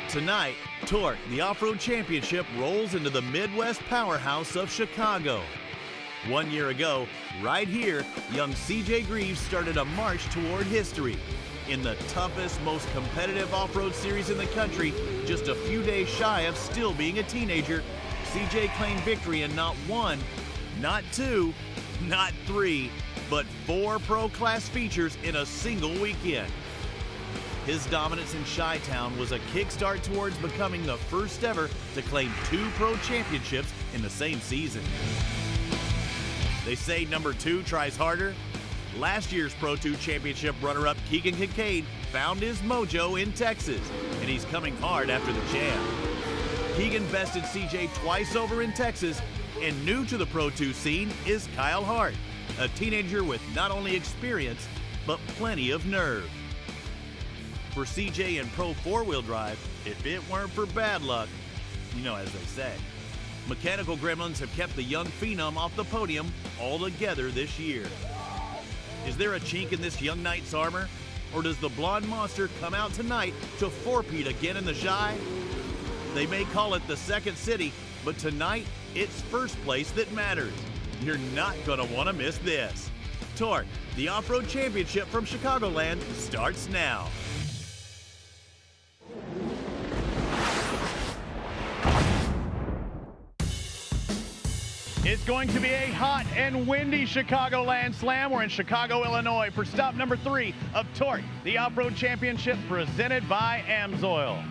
Tonight, TORC, the off-road championship, rolls into the Midwest powerhouse of Chicago. 1 year ago, right here, young CJ Greaves started a march toward history. In the toughest, most competitive off-road series in the country, just a few days shy of still being a teenager, CJ claimed victory in not one, not two, not three, but 4 pro-class features in a single weekend. His dominance in Chi-Town was a kickstart towards becoming the first ever to claim 2 pro championships in the same season. They say number 2 tries harder. Last year's Pro 2 Championship runner-up Keegan Kincaid found his mojo in Texas, and he's coming hard after the jam. Keegan bested CJ twice over in Texas, and new to the Pro 2 scene is Kyle Hart, a teenager with not only experience, but plenty of nerve. For CJ in Pro 4-wheel drive, if it weren't for bad luck, you know, as they say. Mechanical gremlins have kept the young phenom off the podium altogether this year. Is there a chink in this young knight's armor? Or does the blonde monster come out tonight to four-peat again in the Chi? They may call it the second city, but tonight, it's first place that matters. You're not gonna wanna miss this. TORC, the off-road championship from Chicagoland, starts now. It's going to be a hot and windy Chicagoland Slam. We're in Chicago, Illinois for stop number 3 of TORC, the Off-Road Championship presented by AMSOIL.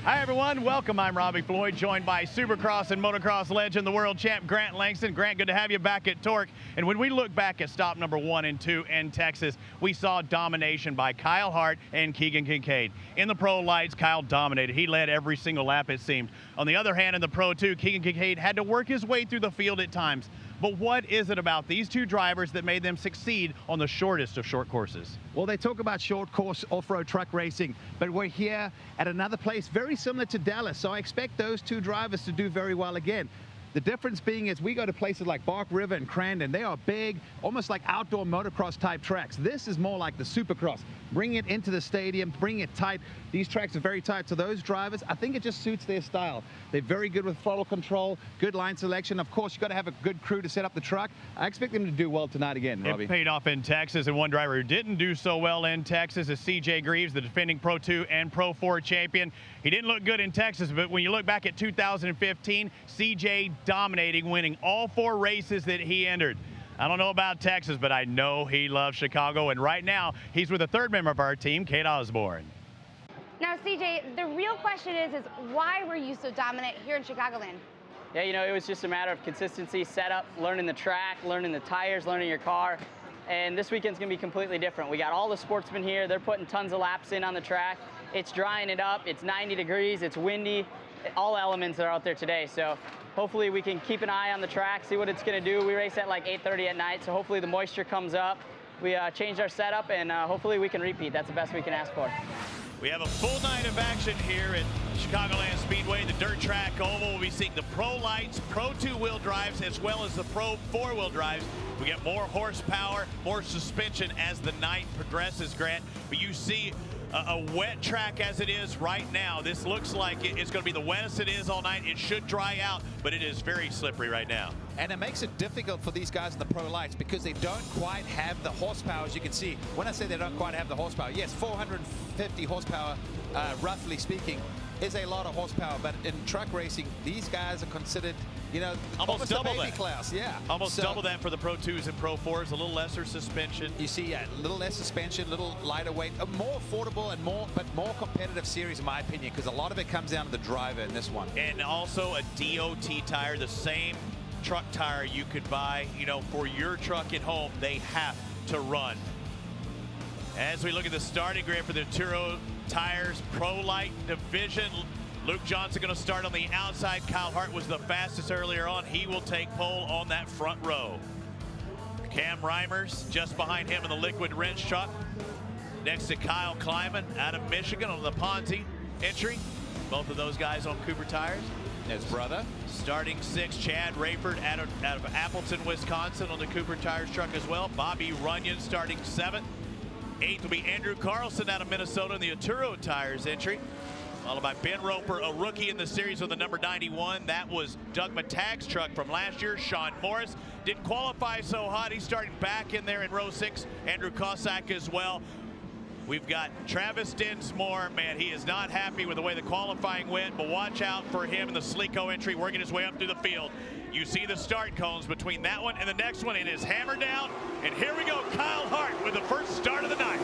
Hi everyone, welcome. I'm Robbie Floyd, joined by Supercross and Motocross legend, the world champ Grant Langston. Grant, good to have you back at TORC. And when we look back at stop number 1 and 2 in Texas, we saw domination by Kyle Hart and Keegan Kincaid. In the pro lights, Kyle dominated. He led every single lap, it seemed. On the other hand, in the Pro 2, Keegan Kincaid had to work his way through the field at times. But what is it about these 2 drivers that made them succeed on the shortest of short courses? Well, they talk about short course off-road truck racing, but we're here at another place very similar to Dallas, so I expect those 2 drivers to do very well again. The difference being is we go to places like Bark River and Crandon. They are big, almost like outdoor motocross type tracks. This is more like the Supercross. Bring it into the stadium, bring it tight. These tracks are very tight, so those drivers, I think it just suits their style. They're very good with throttle control, good line selection. Of course, you've got to have a good crew to set up the truck. I expect them to do well tonight again, Robbie. It paid off in Texas, and one driver who didn't do so well in Texas is CJ Greaves, the defending Pro 2 and Pro 4 champion. He didn't look good in Texas, but when you look back at 2015, CJ dominating, winning all 4 races that he entered. I don't know about Texas, but I know he loves Chicago, and right now, he's with a 3rd member of our team, Kate Osborne. Now, CJ, the real question is why were you so dominant here in Chicagoland? Yeah, you know, it was just a matter of consistency, setup, learning the track, learning the tires, learning your car. And this weekend's gonna be completely different. We got all the sportsmen here. They're putting tons of laps in on the track. It's drying it up. It's 90 degrees. It's windy. All elements are out there today. So hopefully we can keep an eye on the track, see what it's gonna do. We race at like 8:30 at night, so hopefully the moisture comes up. We changed our setup, and hopefully we can repeat. That's the best we can ask for. We have a full night of action here at Chicagoland Speedway. The dirt track oval will be seeing the pro lights, Pro 2-wheel drives, as well as the Pro 4-wheel drives. We get more horsepower, more suspension as the night progresses, Grant. But you see a wet track as it is right now. This looks like it's going to be the wettest it is all night. It should dry out, but it is very slippery right now. And it makes it difficult for these guys in the pro lights because they don't quite have the horsepower, as you can see. When I say they don't quite have the horsepower, yes, 450 horsepower, roughly speaking, is a lot of horsepower. But in truck racing, these guys are considered, you know, almost double a baby that class. Yeah, almost double that for the Pro 2s and Pro 4s. A little lesser suspension. You see, a little less suspension, a little lighter weight, a more affordable and more competitive series, in my opinion, because a lot of it comes down to the driver in this one. And also a DOT tire, the same truck tire you could buy, you know, for your truck at home. They have to run. As we look at the starting grid for the Turo Tires Pro Light Division, Luke Johnson going to start on the outside. Kyle Hart was the fastest earlier on. He will take pole on that front row. Cam Reimers just behind him in the liquid wrench truck. Next to Kyle Kleiman out of Michigan on the Ponzi entry. Both of those guys on Cooper tires. His brother. Starting 6, Chad Rayford out of Appleton, Wisconsin on the Cooper Tires truck as well. Bobby Runyon starting 7th. 8th will be Andrew Carlson out of Minnesota in the Aturo Tires entry. Followed by Ben Roper, a rookie in the series with the number 91. That was Doug Matag's truck from last year. Sean Morris didn't qualify so hot. He's starting back in there in row 6. Andrew Cossack as well. We've got Travis Dinsmore. Man, he is not happy with the way the qualifying went, but watch out for him in the Sleeko entry, working his way up through the field. You see the start cones between that one and the next one. It is hammered down, and here we go. Kyle Hart with the first start of the night.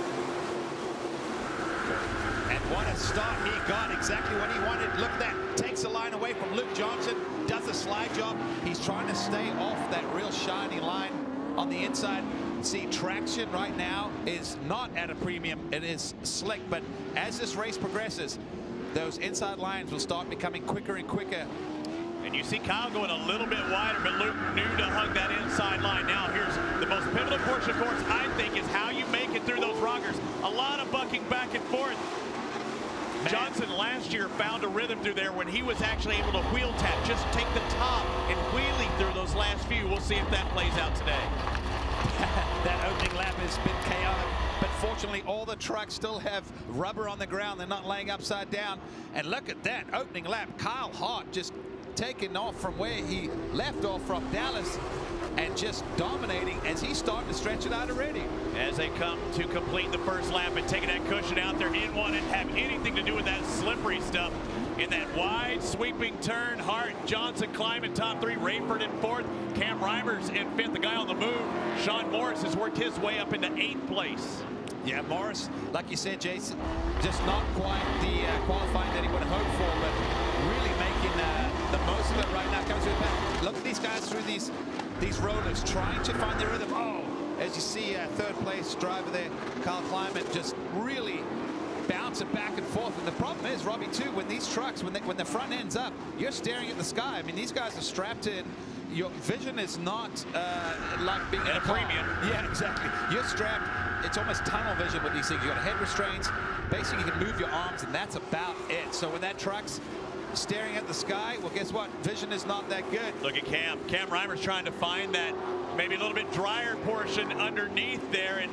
And what a start he got, exactly what he wanted. Look at that, takes the line away from Luke Johnson, does the slide job. He's trying to stay off that real shiny line on the inside. See, traction right now is not at a premium, it is slick, but as this race progresses, those inside lines will start becoming quicker and quicker. And you see Kyle going a little bit wider, but Luke knew to hug that inside line. Now here's the most pivotal portion of course, I think, is how you make it through those rockers. A lot of bucking back and forth. Johnson last year found a rhythm through there when he was actually able to wheel tap, just take the top and wheelie through those last few. We'll see if that plays out today. That opening lap has been chaotic, but fortunately all the trucks still have rubber on the ground. They're not laying upside down. And look at that opening lap. Kyle Hart just taking off from where he left off from Dallas and just dominating as he's starting to stretch it out already. As they come to complete the first lap and taking that cushion out there, he didn't want to have anything to do with that slippery stuff. In that wide sweeping turn, Hart, Johnson climbing top 3, Rayford in 4th, Cam Reimers in 5th, the guy on the move. Sean Morris has worked his way up into 8th place. Yeah, Morris, like you said, Jason, just not quite the qualifying that he would have hoped for, but really making the most of it right now. Comes through the back. Look at these guys through these rollers, trying to find their rhythm. Oh, as you see, 3rd place driver there, Kyle Kleiman, just really bouncing back and forth. And the problem is, Robbie, too, when these trucks, when the front end's up, you're staring at the sky. I mean, these guys are strapped in. Your vision is not like being in a premium. Yeah, exactly. You're strapped. It's almost tunnel vision with these things. You got head restraints. Basically, you can move your arms, and that's about it. So when that truck's staring at the sky, well, guess what? Vision is not that good. Look at Cam. Cam Reimer's trying to find that maybe a little bit drier portion underneath there, and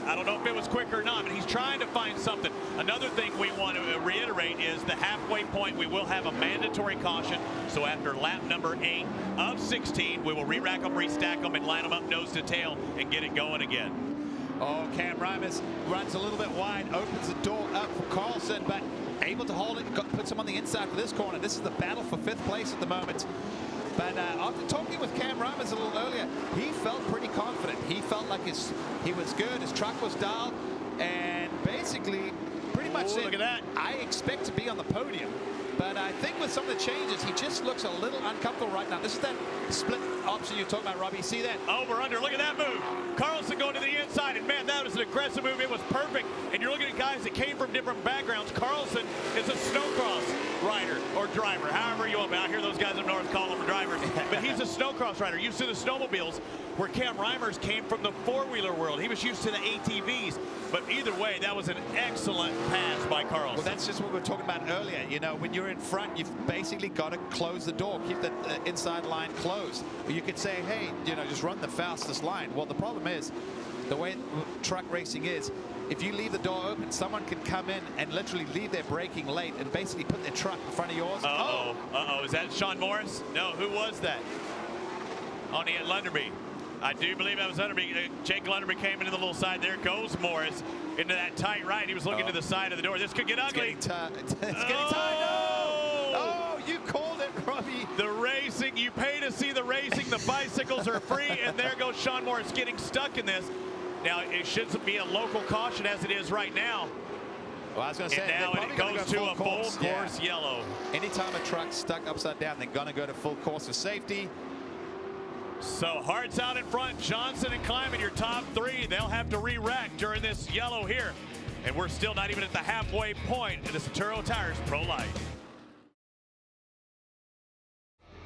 I don't know if it was quick or not, but he's trying to find something. Another thing we want to reiterate is the halfway point. We will have a mandatory caution, so after lap number 8 of 16, we will re-rack them, restack them, and line them up nose to tail and get it going again. Oh, Cam Reimers runs a little bit wide, opens the door up for Carlson, but able to hold it, puts him on the inside for this corner. This is the battle for 5th place at the moment. But after talking with Cam Reimers a little earlier, he felt pretty confident. He felt like he was good, his truck was dialed, and basically pretty much said, look at that. I expect to be on the podium. But I think with some of the changes, he just looks a little uncomfortable right now. This is that split option you're talking about, Robbie. See that? Over, under, look at that move. Carlson going to the inside, and man, that was an aggressive move. It was perfect. And you're looking at guys that came from different backgrounds. Carlson is a snowcross rider or driver, however you want. I hear those guys up north call them drivers. But he's a snowcross rider. Used to the snowmobiles, where Cam Reimers came from the four-wheeler world. He was used to the ATVs. But either way, that was an excellent pass by Carlson. Well, that's just what we were talking about earlier. You know, when you're in front, you've basically got to close the door, keep the inside line closed. But you could say, hey, you know, just run the fastest line. Well, the problem is, the way truck racing is, if you leave the door open, someone can come in and literally leave their braking late and basically put their truck in front of yours. Is that Sean Morris? No, who was that? On the Lunderby. I do believe that was Lunderby. Jake Lunderby came into the little side. There goes Morris into that tight right. He was looking to the side of the door. This could get ugly. It's getting tight. Oh, you called it, Robbie. The racing, you pay to see the racing. The bicycles are free, and there goes Sean Morris getting stuck in this. Now, it shouldn't be a local caution as it is right now. Well, I was going to say, and now it goes to a full course yellow. Anytime a truck's stuck upside down, they're going to go to full course for safety. So Hart's out in front, Johnson and Kleiman, your top three. They'll have to re-rack during this yellow here. And we're still not even at the halfway point in the Saturo Tires Pro Light.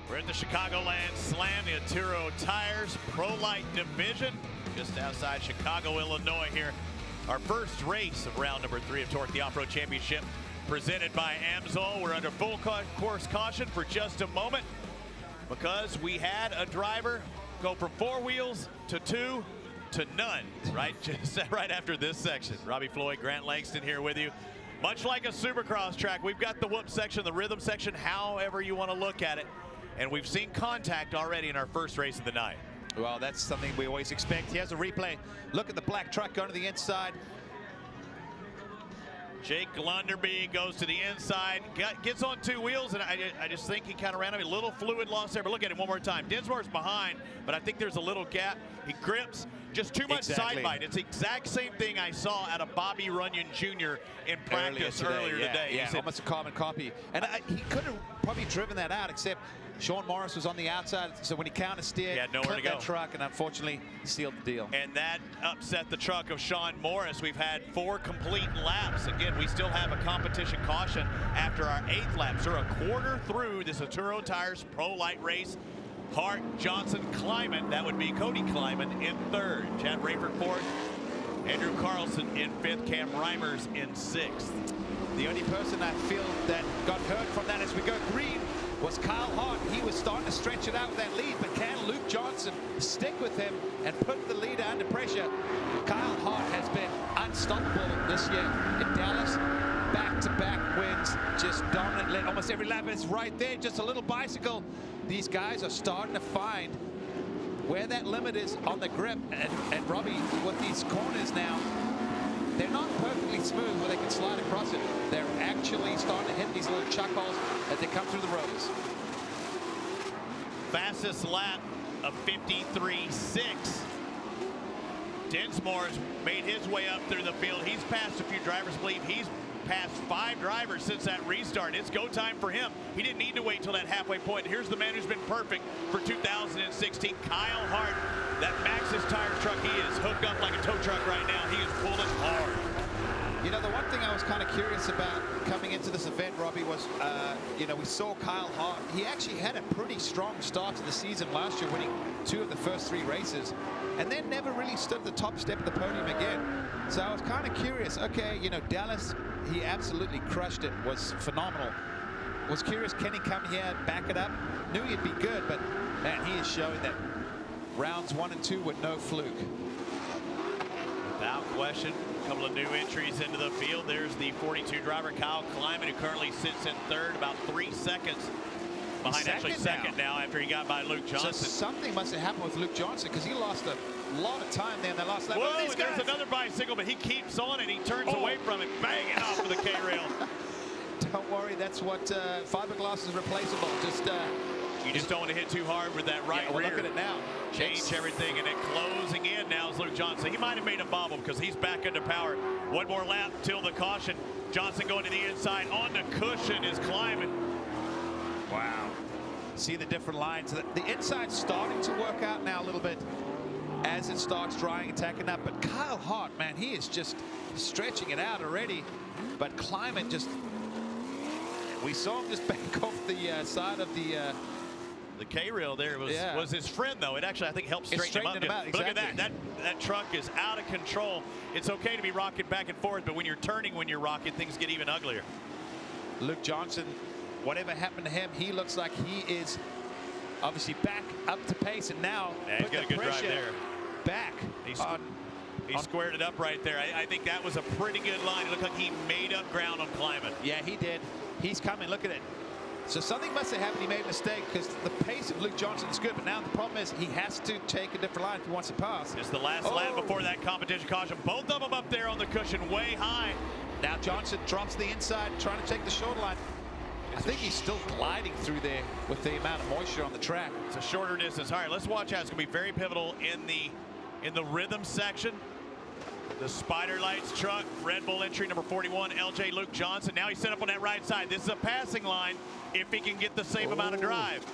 We're at the Chicagoland Slam, the Saturo Tires Pro Light Division, just outside Chicago, Illinois here. Our first race of round number 3 of TORC, the Off-Road Championship, presented by AMSOIL. We're under full course caution for just a moment, because we had a driver go from 4 wheels to 2 to none, right? Just right after this section. Robbie Floyd, Grant Langston here with you. Much like a supercross track, we've got the whoop section, the rhythm section, however you want to look at it. And we've seen contact already in our first race of the night. Well, that's something we always expect. Here's a replay. Look at the black truck going to the inside. Jake Lunderby goes to the inside, gets on two wheels, and I just think he kind of ran a little fluid loss there. But look at him one more time. Dinsmore's behind, but I think there's a little gap. He grips, just too much side bite. It's the exact same thing I saw out of Bobby Runyon Jr. in practice earlier today. Yeah, almost a carbon copy. And he could have probably driven that out, except Sean Morris was on the outside, so when he counter-steered, he had nowhere to go. That truck, and unfortunately sealed the deal. And that upset the truck of Sean Morris. We've had 4 complete laps. Again, we still have a competition caution after our 8th lap. So we're a quarter through this Arturo Tires Pro Light race. Hart, Johnson, Kleiman, that would be Cody Kleiman in 3rd. Chad Rayford 4th. Andrew Carlson in 5th. Cam Reimers in 6th. The only person I feel that got hurt from that as we go green was Kyle Hart. He was starting to stretch it out with that lead, but can Luke Johnson stick with him and put the leader under pressure? Kyle Hart has been unstoppable this year in Dallas. Back-to-back wins, just dominant. Led almost every lap. It's right there, just a little bicycle. These guys are starting to find where that limit is on the grip. And Robbie, with these corners now, they're not perfectly smooth where they can slide across it. They're actually starting to hit these little chuck holes as they come through the rows. Fastest lap of 53.6. Dinsmore's made his way up through the field. He's passed a few drivers. I believe he's passed 5 drivers since that restart. It's go time for him. He didn't need to wait till that halfway point. Here's the man who's been perfect for 2016, Kyle Hart. That Maxxis tire truck, he is hooked up like a tow truck right now. He is pulling hard. You know, the one thing I was kind of curious about coming into this event, Robbie, was, you know, we saw Kyle Hart. He actually had a pretty strong start to the season last year, winning 2 of the first 3 races, and then never really stood at the top step of the podium again. So I was kind of curious. Okay, you know, Dallas, he absolutely crushed it, was phenomenal. Was curious, can he come here, back it up? Knew he'd be good, but man, he is showing that rounds 1 and 2 were no fluke. Without question, a couple of new entries into the field. There's the 42 driver, Kyle Kleiman, who currently sits in 3rd, about 3 seconds behind, actually second now after he got by Luke Johnson. So something must have happened with Luke Johnson, because he lost a lot of time there in that last lap. Whoa, there's another bicycle, but he keeps on it. He turns away from it, banging off of the K-rail. Don't worry, that's what fiberglass is replaceable. You just don't want to hit too hard with that right rear. Look at it now. Change everything, and then closing in now is Luke Johnson. He might have made a bobble because he's back under power. One more lap till the caution. Johnson going to the inside. On the cushion is Kleiman. Wow. See the different lines. The inside's starting to work out now a little bit as it starts drying and tacking up. But Kyle Hart, man, he is just stretching it out already. But Kleiman just, we saw him just back off the side of the K-rail there was his friend, though. It actually, I think, helped straighten him up. Exactly. Look at that. That truck is out of control. It's okay to be rocking back and forth, but when you're turning, when you're rocking, things get even uglier. Luke Johnson, whatever happened to him, he looks like he is obviously back up to pace, and now he's got a good drive there. Back. He squared it up right there. I think that was a pretty good line. It looked like he made up ground on Kleiman. Yeah, he did. He's coming. Look at it. So something must have happened. He made a mistake, because the pace of Luke Johnson is good, but now the problem is he has to take a different line if he wants to pass. It's the last lap before that competition caution. Both of them up there on the cushion way high. Now Johnson drops the inside, trying to take the short line. I think he's still gliding through there with the amount of moisture on the track. It's a shorter distance. All right, let's watch out. It's going to be very pivotal in the rhythm section. The Spider Lights truck, Red Bull entry number 41, LJ Luke Johnson. Now he's set up on that right side. This is a passing line if he can get the same amount of drive.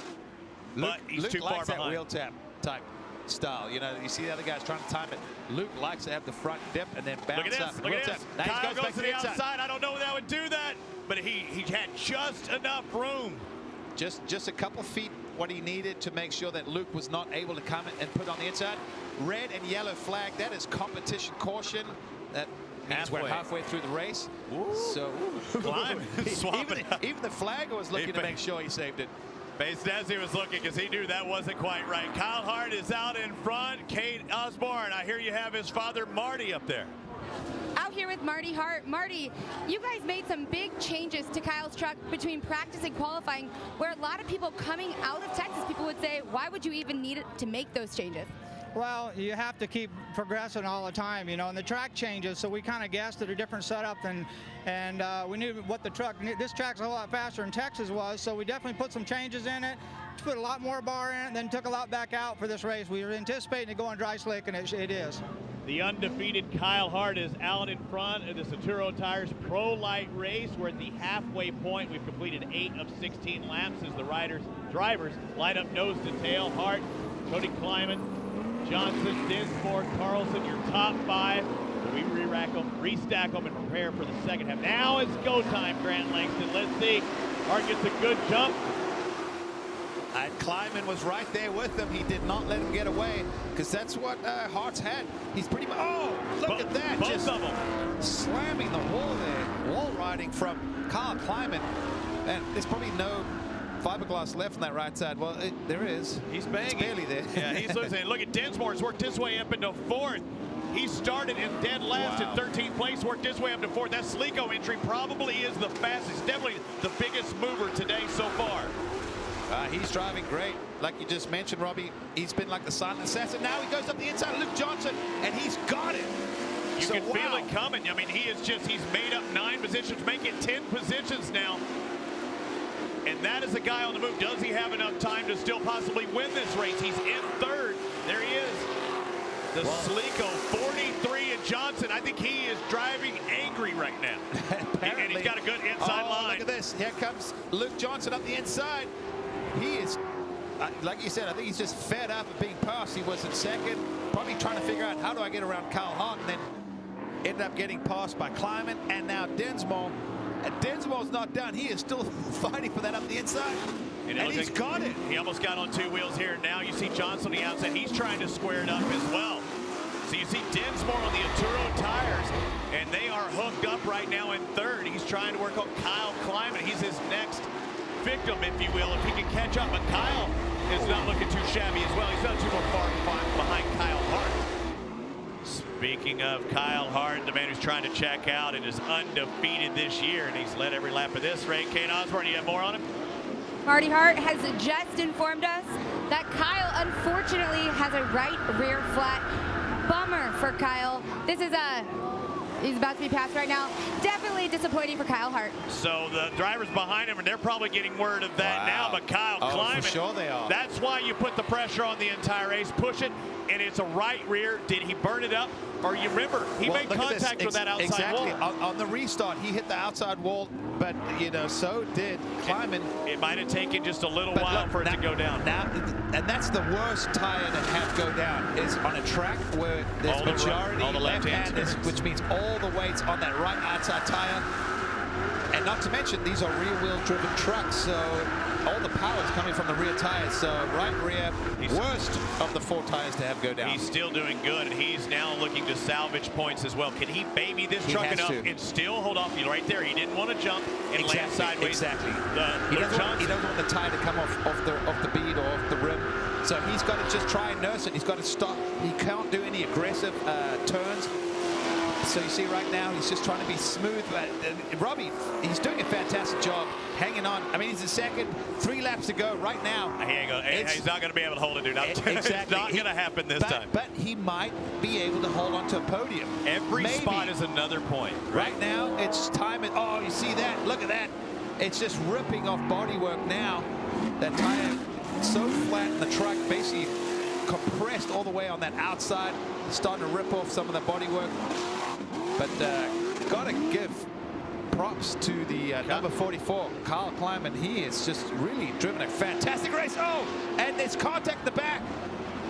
But he's too far behind. That wheel tap type style. You know, you see the other guys trying to time it. Luke likes to have the front dip and then bounce up. Look at this. Now Kyle he goes to the outside. I don't know that would do that, but he had just enough room. Just a couple feet what he needed to make sure that Luke was not able to come and put on the inside. Red and yellow flag, that is competition caution. That means we're halfway through the race. Ooh. So even the flagger was looking to make sure he saved it. Based as he was looking, because he knew that wasn't quite right. Kyle Hart is out in front. Kate Osborne, I hear you have his father Marty up there. here with Marty Hart. Marty, you guys made some big changes to Kyle's truck between practice and qualifying, where a lot of people coming out of Texas, people would say, why would you even need to make those changes? Well, you have to keep progressing all the time, you know, and the track changes, so we kind of guessed at a different setup, and we knew what the truck, this track's a whole lot faster than Texas was, so we definitely put some changes in it, put a lot more bar in it, then took a lot back out for this race. We were anticipating it going dry slick, and it is. The undefeated Kyle Hart is out in front of the Saturo Tires Pro Light race. We're at the halfway point. We've completed 8 of 16 laps as the drivers line up nose to tail. Hart, Cody Kleiman, Johnson, Dinsmore, Carlson, your top 5. So we restack them, and prepare for the second half. Now it's go time, Grant Langston. Let's see. Hart gets a good jump. And Kleiman was right there with him. He did not let him get away, because that's what Hart's had. He's pretty much, oh, look at that. Both just of them slamming the wall there. Wall riding from Kyle Kleiman. And there's probably no fiberglass left on that right side. Well, there is. He's banging. It's barely there. Yeah, he's losing. Look at Dinsmore's worked his way up into 4th. He started in dead last in 13th place, worked his way up to 4th. That Slico entry probably is the fastest, definitely the biggest mover today so far. He's driving great. Like you just mentioned, Robbie, he's been like the silent assassin. Now he goes up the inside, Luke Johnson, and he's got it. You can feel it coming. I mean, he's made up 9 positions, make it 10 positions now. And that is a guy on the move. Does he have enough time to still possibly win this race? He's in 3rd. There he is. The Slico 43, and Johnson, I think he is driving angry right now. And he's got a good inside line. Look at this. Here comes Luke Johnson up the inside. He is, like you said, I think he's just fed up of being passed. He was in 2nd, probably trying to figure out how do I get around Kyle Hart, and then ended up getting passed by Kleiman, and now Dinsmore. And Dinsmore's not done. He is still fighting for that up the inside. And he's got it. He almost got on 2 wheels here. Now you see Johnson on the outside. He's trying to square it up as well. So you see Dinsmore on the Arturo tires, and they are hooked up right now in 3rd. He's trying to work on Kyle Kleiman. He's his next victim, if you will, if he can catch up. But Kyle is not looking too shabby as well. He's not too far behind Kyle Hart. Speaking of Kyle Hart, the man who's trying to check out and is undefeated this year, and he's led every lap of this race. Kane Osborne, you have more on him? Marty Hart has just informed us that Kyle unfortunately has a right rear flat. Bummer for Kyle. This is he's about to be passed right now. Definitely disappointing for Kyle Hart. So the drivers behind him, and they're probably getting word of that now, but Kyle Kleiman, for sure they are. That's why you put the pressure on the entire race, push it, and it's a right rear. Did he burn it up? Or you remember, he made contact with that outside wall. On the restart, he hit the outside wall, but, you know, so did Kleiman. It might have taken just a little while for it to go down. Now, and that's the worst tire to have go down, is on a track where there's majority left-handers, which means all the weight's on that right outside tire. And not to mention, these are rear-wheel driven trucks, so all the power is coming from the rear tires. So right rear, worst of the 4 tires to have go down. He's still doing good, and he's now looking to salvage points as well. Can he baby this truck enough and still hold off? You right there, he didn't want to jump and land sideways. Exactly. He doesn't want the tire to come off the bead or off the rim. So he's got to just try and nurse it. He's got to stop. He can't do any aggressive turns. So you see right now, he's just trying to be smooth. Robbie, he's doing a fantastic job hanging on. I mean, he's in 2nd, 3 laps to go right now. He's not going to be able to hold it, dude. Exactly. It's not going to happen this time. But he might be able to hold on to a podium. Every spot is another point. Right now, it's time. Oh, you see that? Look at that. It's just ripping off bodywork now. That tire so flat, and the truck basically compressed all the way on that outside, starting to rip off some of the bodywork. But got to give props to the number 44, Kyle Kleiman. He is just really driven a fantastic race. Oh, and there's contact in the back.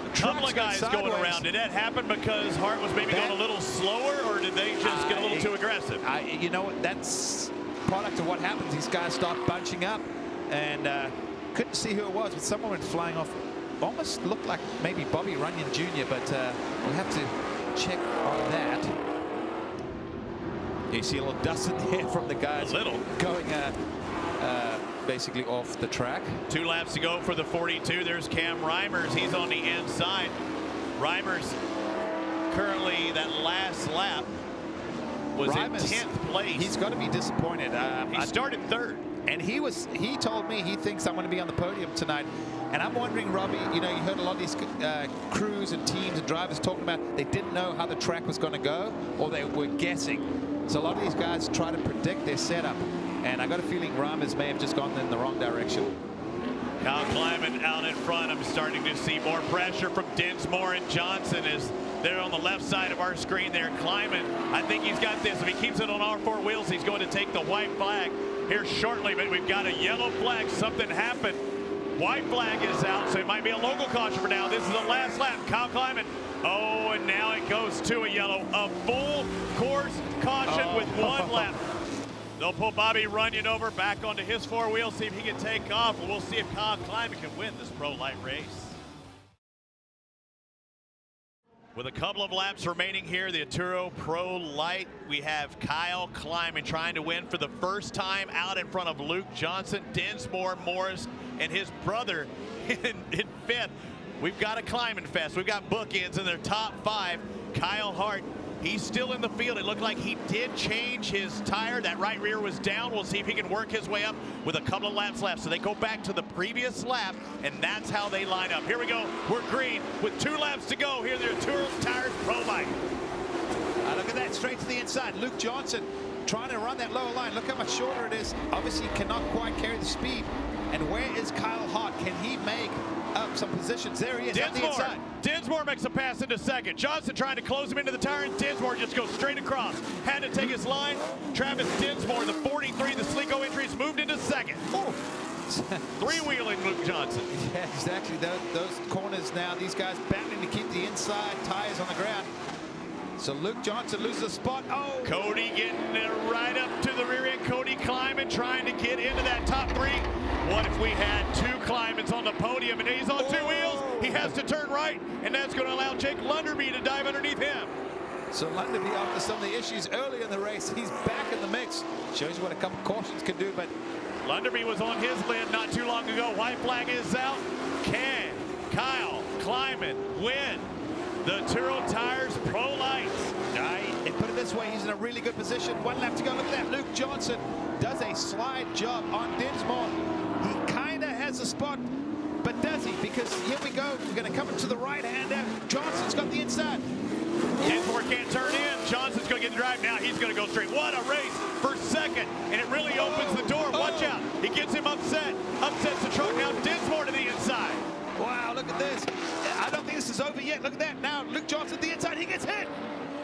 A couple of guys going around. Did that happen because Hart was maybe going a little slower, or did they just get a little too aggressive? You know what? That's product of what happens. These guys start bunching up, and couldn't see who it was, but someone went flying off. Almost looked like maybe Bobby Runyon Jr., but we'll have to check on that. You see a little dust in the air from the guys going basically off the track. 2 laps to go for the 42. There's Cam Reimers. He's on the inside. Reimers currently that last lap was in 10th place. He's got to be disappointed. He started third. And he told me he thinks I'm going to be on the podium tonight. And I'm wondering, Robbie, you know, you heard a lot of these crews and teams and drivers talking about they didn't know how the track was going to go, or they were guessing. So a lot of these guys try to predict their setup. And I got a feeling Ramis may have just gone in the wrong direction. Kyle Kleiman out in front. I'm starting to see more pressure from Dinsmore and Johnson as they're on the left side of our screen there. Kleiman, I think he's got this. If he keeps it on all four wheels, he's going to take the white flag here shortly, but we've got a yellow flag. Something happened. White flag is out, so it might be a local caution for now. This is the last lap. Kyle Kleiman. Oh, and now it goes to a yellow. A full course caution with one lap. They'll pull Bobby Runyon over back onto his four wheels, see if he can take off. We'll see if Kyle Kleiman can win this Pro Light race. With a couple of laps remaining here, the Arturo Pro Light, we have Kyle Kleiman trying to win for the first time out in front of Luke Johnson, Dinsmore, Morris, and his brother in fifth. We've got a Kleiman fest. We've got bookends in their top five. Kyle Hart, he's still in the field. It looked like he did change his tire. That right rear was down. We'll see if he can work his way up with a couple of laps left. So they go back to the previous lap, and that's how they line up. Here we go. We're green with 2 laps to go. Here, the Arturo Tires Pro Light. Look at that, straight to the inside. Luke Johnson trying to run that lower line. Look how much shorter it is. Obviously, cannot quite carry the speed. And where is Kyle Hart? Can he make up some positions? There he is on the inside. Dinsmore makes a pass into second. Johnson trying to close him into the tire, and Dinsmore just goes straight across. Had to take his line. Travis Dinsmore, the 43, the Sligo entries, moved into second. Three-wheeling Luke Johnson. Yeah, exactly. Those corners now, these guys battling to keep the inside tires on the ground. So Luke Johnson loses a spot. Oh! Cody getting right up to the rear end. Cody Kleiman trying to get into that top 3. What if we had 2 Kleimans on the podium and he's on 2 wheels? He has to turn right, and that's going to allow Jake Lunderby to dive underneath him. So Lunderby, after some of the issues early in the race, he's back in the mix. Shows you what a couple cautions can do, but Lunderby was on his lid not too long ago. White flag is out. Can Kyle Kleiman win the Arturo Tires Pro Lights? And put it this way, he's in a really good position. 1 lap to go. Look at that. Luke Johnson does a slide job on Dinsmore. He kind of has a spot, but does he? Because here we go. We're going to come into the right hand there. Johnson's got the inside. Dinsmore can't turn in. Johnson's going to get the drive now. He's going to go straight. What a race for second. And it really opens the door. Watch out. He gets him upset. Upsets the truck. Now Dinsmore to the inside. Wow, look at this. I don't think this is over yet. Look at that. Now Luke Johnson the inside. He gets hit.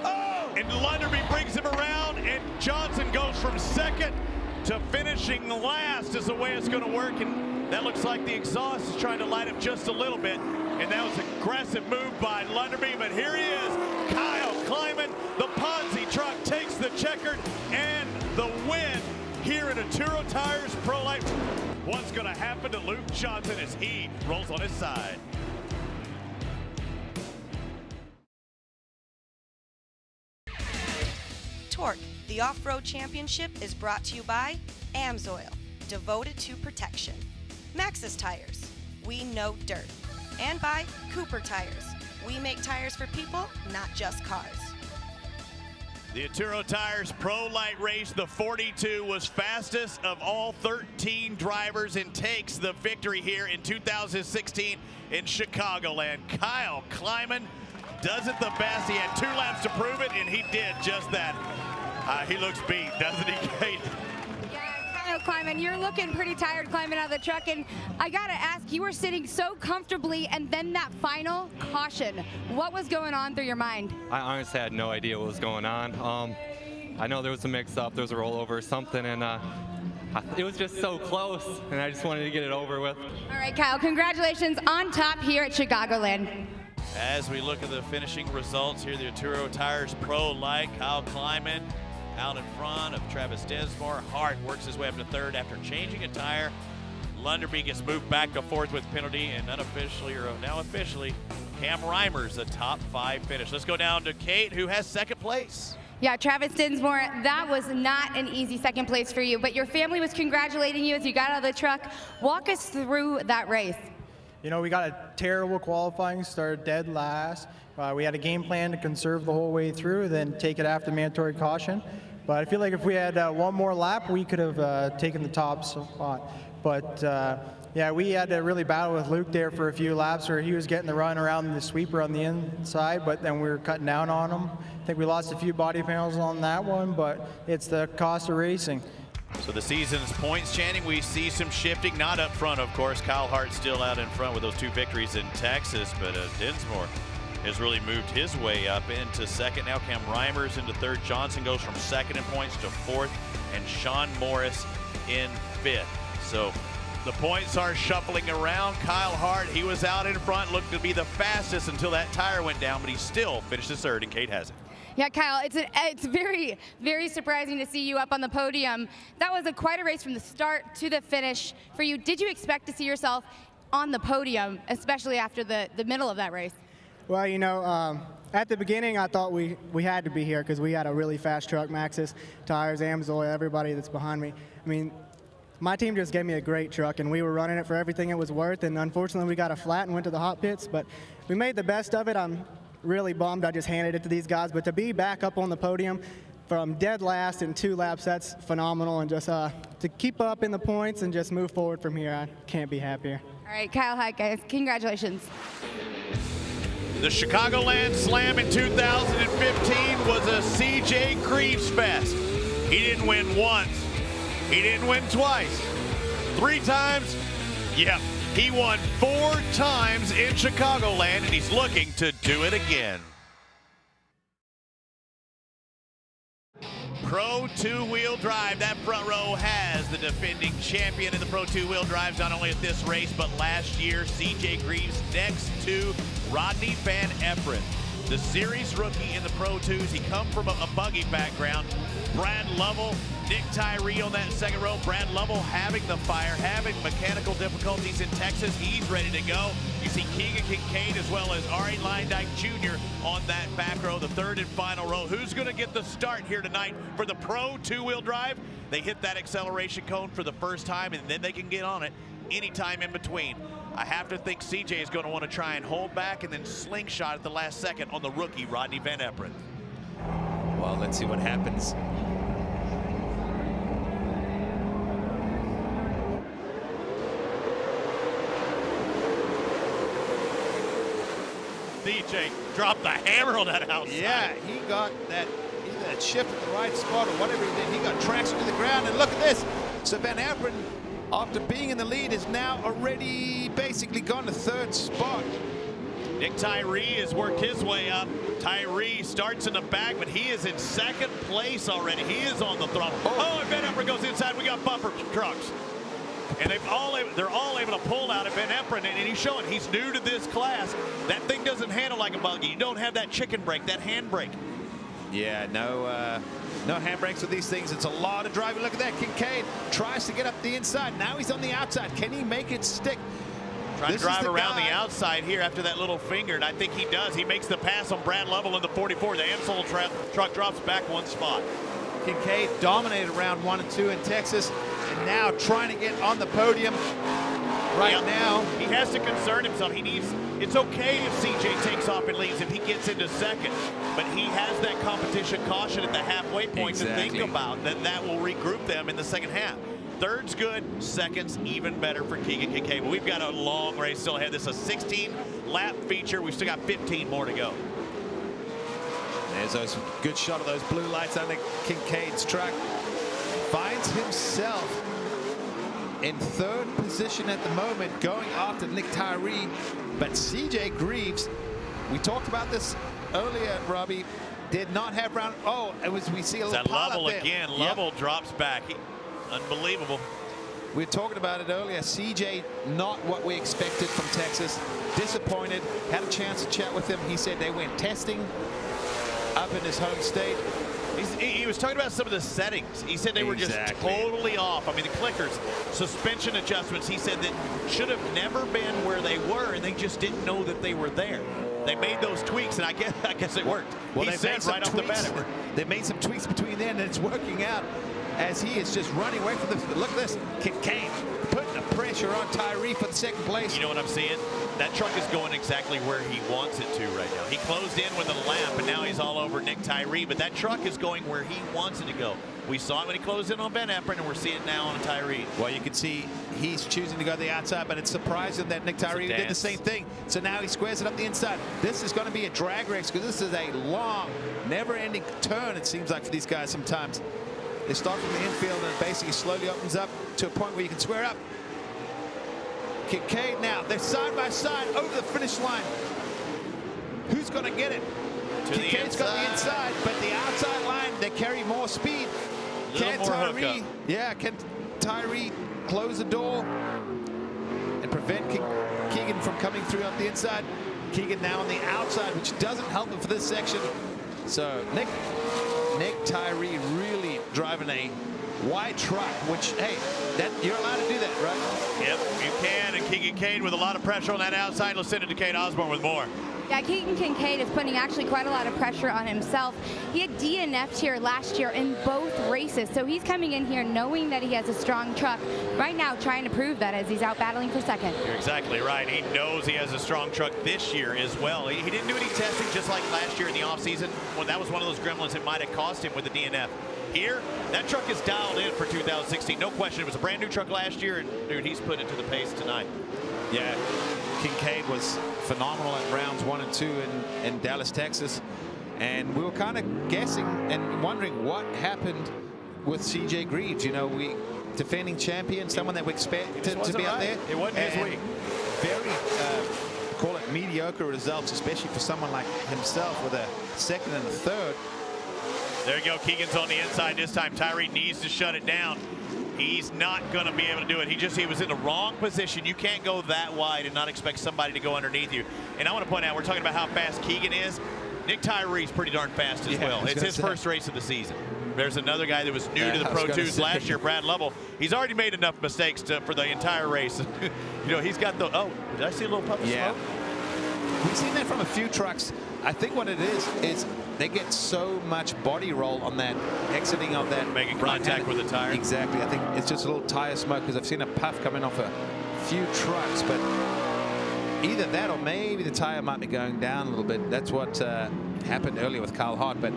Oh! And Lunderby brings him around, and Johnson goes from second to finishing last is the way it's going to work. And that looks like the exhaust is trying to light up just a little bit. And that was an aggressive move by Lunderby. But here he is, Kyle Kleiman. The Ponzi truck takes the checkered and the win here at Arturo Tires Pro Light. What's going to happen to Luke Johnson as he rolls on his side? TORC, the Off-Road Championship, is brought to you by AMSOIL, devoted to protection. Maxxis Tires, we know dirt. And by Cooper Tires, we make tires for people, not just cars. The Arturo Tires Pro Light race, the 42 was fastest of all 13 drivers and takes the victory here in 2016 in Chicagoland. Kyle Kleiman does it the best. He had 2 laps to prove it, and he did just that. He looks beat, doesn't he, Kate? Yeah, Kyle Kleiman, you're looking pretty tired climbing out of the truck, and I gotta ask, you were sitting so comfortably, and then that final caution. What was going on through your mind? I honestly had no idea what was going on. I know there was a mix-up, there was a rollover or something, and it was just so close, and I just wanted to get it over with. All right, Kyle, congratulations on top here at Chicagoland. As we look at the finishing results here, the Arturo Tires Pro Light, Kyle Kleiman out in front of Travis Dinsmore. Hart works his way up to third after changing a tire. Lunderby gets moved back to fourth with penalty, and unofficially, or now officially, Cam Reimer's a top 5 finish. Let's go down to Kate, who has second place. Yeah, Travis Dinsmore, that was not an easy second place for you, but your family was congratulating you as you got out of the truck. Walk us through that race. You know, we got a terrible qualifying, started dead last. We had a game plan to conserve the whole way through, then take it after mandatory caution. But I feel like if we had one more lap, we could have taken the top spot. But yeah, we had to really battle with Luke there for a few laps where he was getting the run around the sweeper on the inside, but then we were cutting down on him. I think we lost a few body panels on that one, but it's the cost of racing. So the season's points chanting, we see some shifting, not up front, of course. Kyle Hart still out in front with those 2 victories in Texas, but Dinsmore has really moved his way up into second. Now Cam Reimers into third. Johnson goes from second in points to fourth, and Sean Morris in fifth. So the points are shuffling around. Kyle Hart, he was out in front, looked to be the fastest until that tire went down, but he still finishes third, and Kate has it. Yeah, Kyle, it's very, very surprising to see you up on the podium. That was quite a race from the start to the finish for you. Did you expect to see yourself on the podium, especially after the middle of that race? Well, you know, at the beginning, I thought we had to be here because we had a really fast truck, Maxxis, tires, Amsoil, everybody that's behind me. I mean, my team just gave me a great truck, and we were running it for everything it was worth, and unfortunately we got a flat and went to the hot pits, but we made the best of it. I'm really bummed I just handed it to these guys, but to be back up on the podium from dead last in 2 laps, that's phenomenal, and just to keep up in the points and just move forward from here, I can't be happier. All right, Kyle Hart, guys, congratulations. The Chicagoland Slam in 2015 was a CJ Greaves fest. He didn't win once. He didn't win twice. 3 times? Yep. He won 4 times in Chicagoland, and he's looking to do it again. Pro 2-wheel drive, that front row has the defending champion in the Pro 2-wheel drives, not only at this race, but last year, CJ Greaves next to Rodney Van Everett. The series rookie in the Pro 2s. He comes from a buggy background. Brad Lovell, Nick Tyree on that second row. Brad Lovell having the fire, having mechanical difficulties in Texas. He's ready to go. You see Keegan Kincaid as well as Ari Leindyke Jr. on that back row, the third and final row. Who's going to get the start here tonight for the Pro 2-wheel drive? They hit that acceleration cone for the first time, and then they can get on it anytime in between. I have to think CJ is going to want to try and hold back and then slingshot at the last second on the rookie, Rodney Van Everett. Well, let's see what happens. CJ dropped the hammer on that outside. Yeah, he got that, either that shift at the right spot or whatever he did. He got traction to the ground, and look at this. So Van Everett, after being in the lead, is now already basically gone to third spot. Nick Tyree has worked his way up. Tyree starts in the back, but he is in second place already. He is on the throttle. Oh, and Van Everett goes inside. We got bumper trucks. And they're all able to pull out of Van Everett, and he's showing he's new to this class. That thing doesn't handle like a buggy. You don't have that chicken brake, that hand brake. Yeah, no handbrakes with these things. It's a lot of driving. Look at that. Kincaid tries to get up the inside. Now he's on the outside. Can he make it stick? Trying to drive around the outside here after that little finger, and I think he does. He makes the pass on Brad Lovell in the 44. The Amsoil truck drops back 1 spot. Kincaid dominated round 1 and 2 in Texas, and now trying to get on the podium right now. He has to concern himself. It's okay if CJ takes off and leaves, if he gets into second, but he has that competition caution at the halfway point to think about that will regroup them in the second half. Third's good, second's even better for Keegan Kincaid. But we've got a long race still ahead. This is a 16-lap feature. We've still got 15 more to go. There's a good shot of those blue lights under Kincaid's truck. Finds himself in third position at the moment, going after Nick Tyree. But CJ Greaves, we talked about this earlier, Robbie, did not have round. Oh, we see a little pile Lovell up there. again. Lovell drops back. Unbelievable. We were talking about it earlier. CJ, not what we expected from Texas. Disappointed. Had a chance to chat with him. He said they went testing up in his home state. He was talking about some of the settings. He said they were just totally off. I mean, the clickers, suspension adjustments, he said that should have never been where they were, and they just didn't know that they were there. They made those tweaks, and I guess it worked. Well, he said right off the bat. They made some tweaks between then, and it's working out as he is just running away from the. Look at this. Kincaid putting the pressure on Tyree for the second place. You know what I'm seeing? That truck is going exactly where he wants it to right now. He closed in with a lap, and now he's all over Nick Tyree, but that truck is going where he wants it to go. We saw it when he closed in on Ben Epron, and we're seeing it now on Tyree. Well, you can see he's choosing to go to the outside, but it's surprising that Nick Tyree did the same thing. So now he squares it up the inside. This is going to be a drag race because this is a long, never-ending turn, it seems like, for these guys sometimes. They start from the infield and it basically slowly opens up to a point where you can square up. Kincaid now, they're side by side over the finish line. Who's going to get it? Kincaid's got the inside, but the outside line, they carry more speed. Can Tyree, can Tyree close the door and prevent Keegan from coming through up the inside? Keegan now on the outside, which doesn't help him for this section. So Nick Tyree really driving a white truck, which, hey, that you're allowed to do that, right? Yep, you can. And Kincaid with a lot of pressure on that outside. Let's send it to Kate Osborne with more. Yeah, Keegan Kincaid is putting actually quite a lot of pressure on himself. He had DNF'd here last year in both races, so he's coming in here knowing that he has a strong truck. Right now, trying to prove that as he's out battling for second. You're exactly right. He knows he has a strong truck this year as well. He didn't do any testing just like last year in the offseason. Well, that was one of those gremlins that might have cost him with the DNF. Here, that truck is dialed in for 2016. No question. It was a brand new truck last year, and dude, he's put it to the pace tonight. Yeah, Kincaid was phenomenal at rounds 1 and 2 in Dallas, Texas. And we were kind of guessing and wondering what happened with CJ Greaves. You know, defending champion, someone that we expected to be out there. It wasn't his week. Very, call it mediocre results, especially for someone like himself with a second and a third. There you go. Keegan's on the inside this time. Tyree needs to shut it down. He's not going to be able to do it. He was in the wrong position. You can't go that wide and not expect somebody to go underneath you. And I want to point out, we're talking about how fast Keegan is. Nick Tyree's pretty darn fast as well. It's his first race of the season. There's another guy that was new to the Pro 2s last year, Brad Lovell. He's already made enough mistakes for the entire race. You know, he's got the, oh, did I see a little puff of smoke? We've seen that from a few trucks. I think what it is they get so much body roll on that exiting of that. Making contact with the tire. Exactly. I think it's just a little tire smoke because I've seen a puff coming off a few trucks, but either that or maybe the tire might be going down a little bit. That's what happened earlier with Kyle Hart, but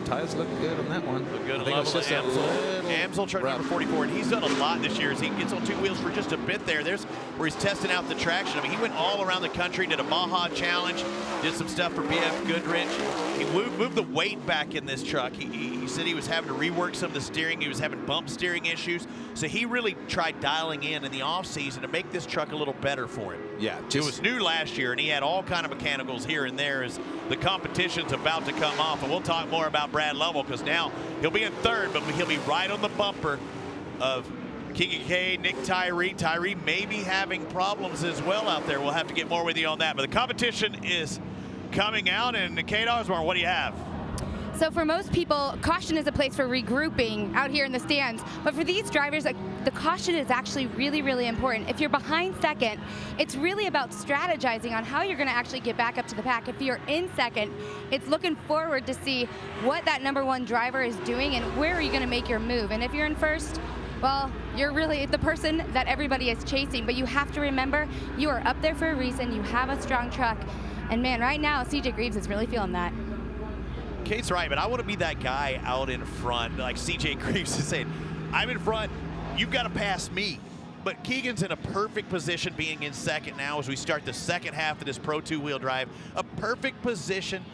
tires look good on that one. Look good. I think it was just Amsel truck number 44, and he's done a lot this year as he gets on two wheels for just a bit there. There's where he's testing out the traction. I mean, he went all around the country, did a Baja Challenge, did some stuff for BF Goodrich. He moved the weight back in this truck. He said he was having to rework some of the steering. He was having bump steering issues. So he really tried dialing in the offseason to make this truck a little better for him. Yeah. It was new last year, and he had all kind of mechanicals here and there as the competition's about to come off. And we'll talk more about Brad Lovell because now he'll be in third, but he'll be right on the bumper of Kincaid, Nick Tyree. Tyree may be having problems as well out there. We'll have to get more with you on that. But the competition is coming out, and Kate Osborne, what do you have? So for most people, caution is a place for regrouping out here in the stands. But for these drivers, the caution is actually really, really important. If you're behind second, it's really about strategizing on how you're going to actually get back up to the pack. If you're in second, it's looking forward to see what that #1 driver is doing and where are you going to make your move. And if you're in first, well, you're really the person that everybody is chasing. But you have to remember, you are up there for a reason. You have a strong truck. And man, right now, CJ Greaves is really feeling that. Kate's right, but I want to be that guy out in front, like CJ Greaves is saying, I'm in front, you've got to pass me. But Keegan's in a perfect position being in second now as we start the second half of this Pro 2-wheel drive. A perfect position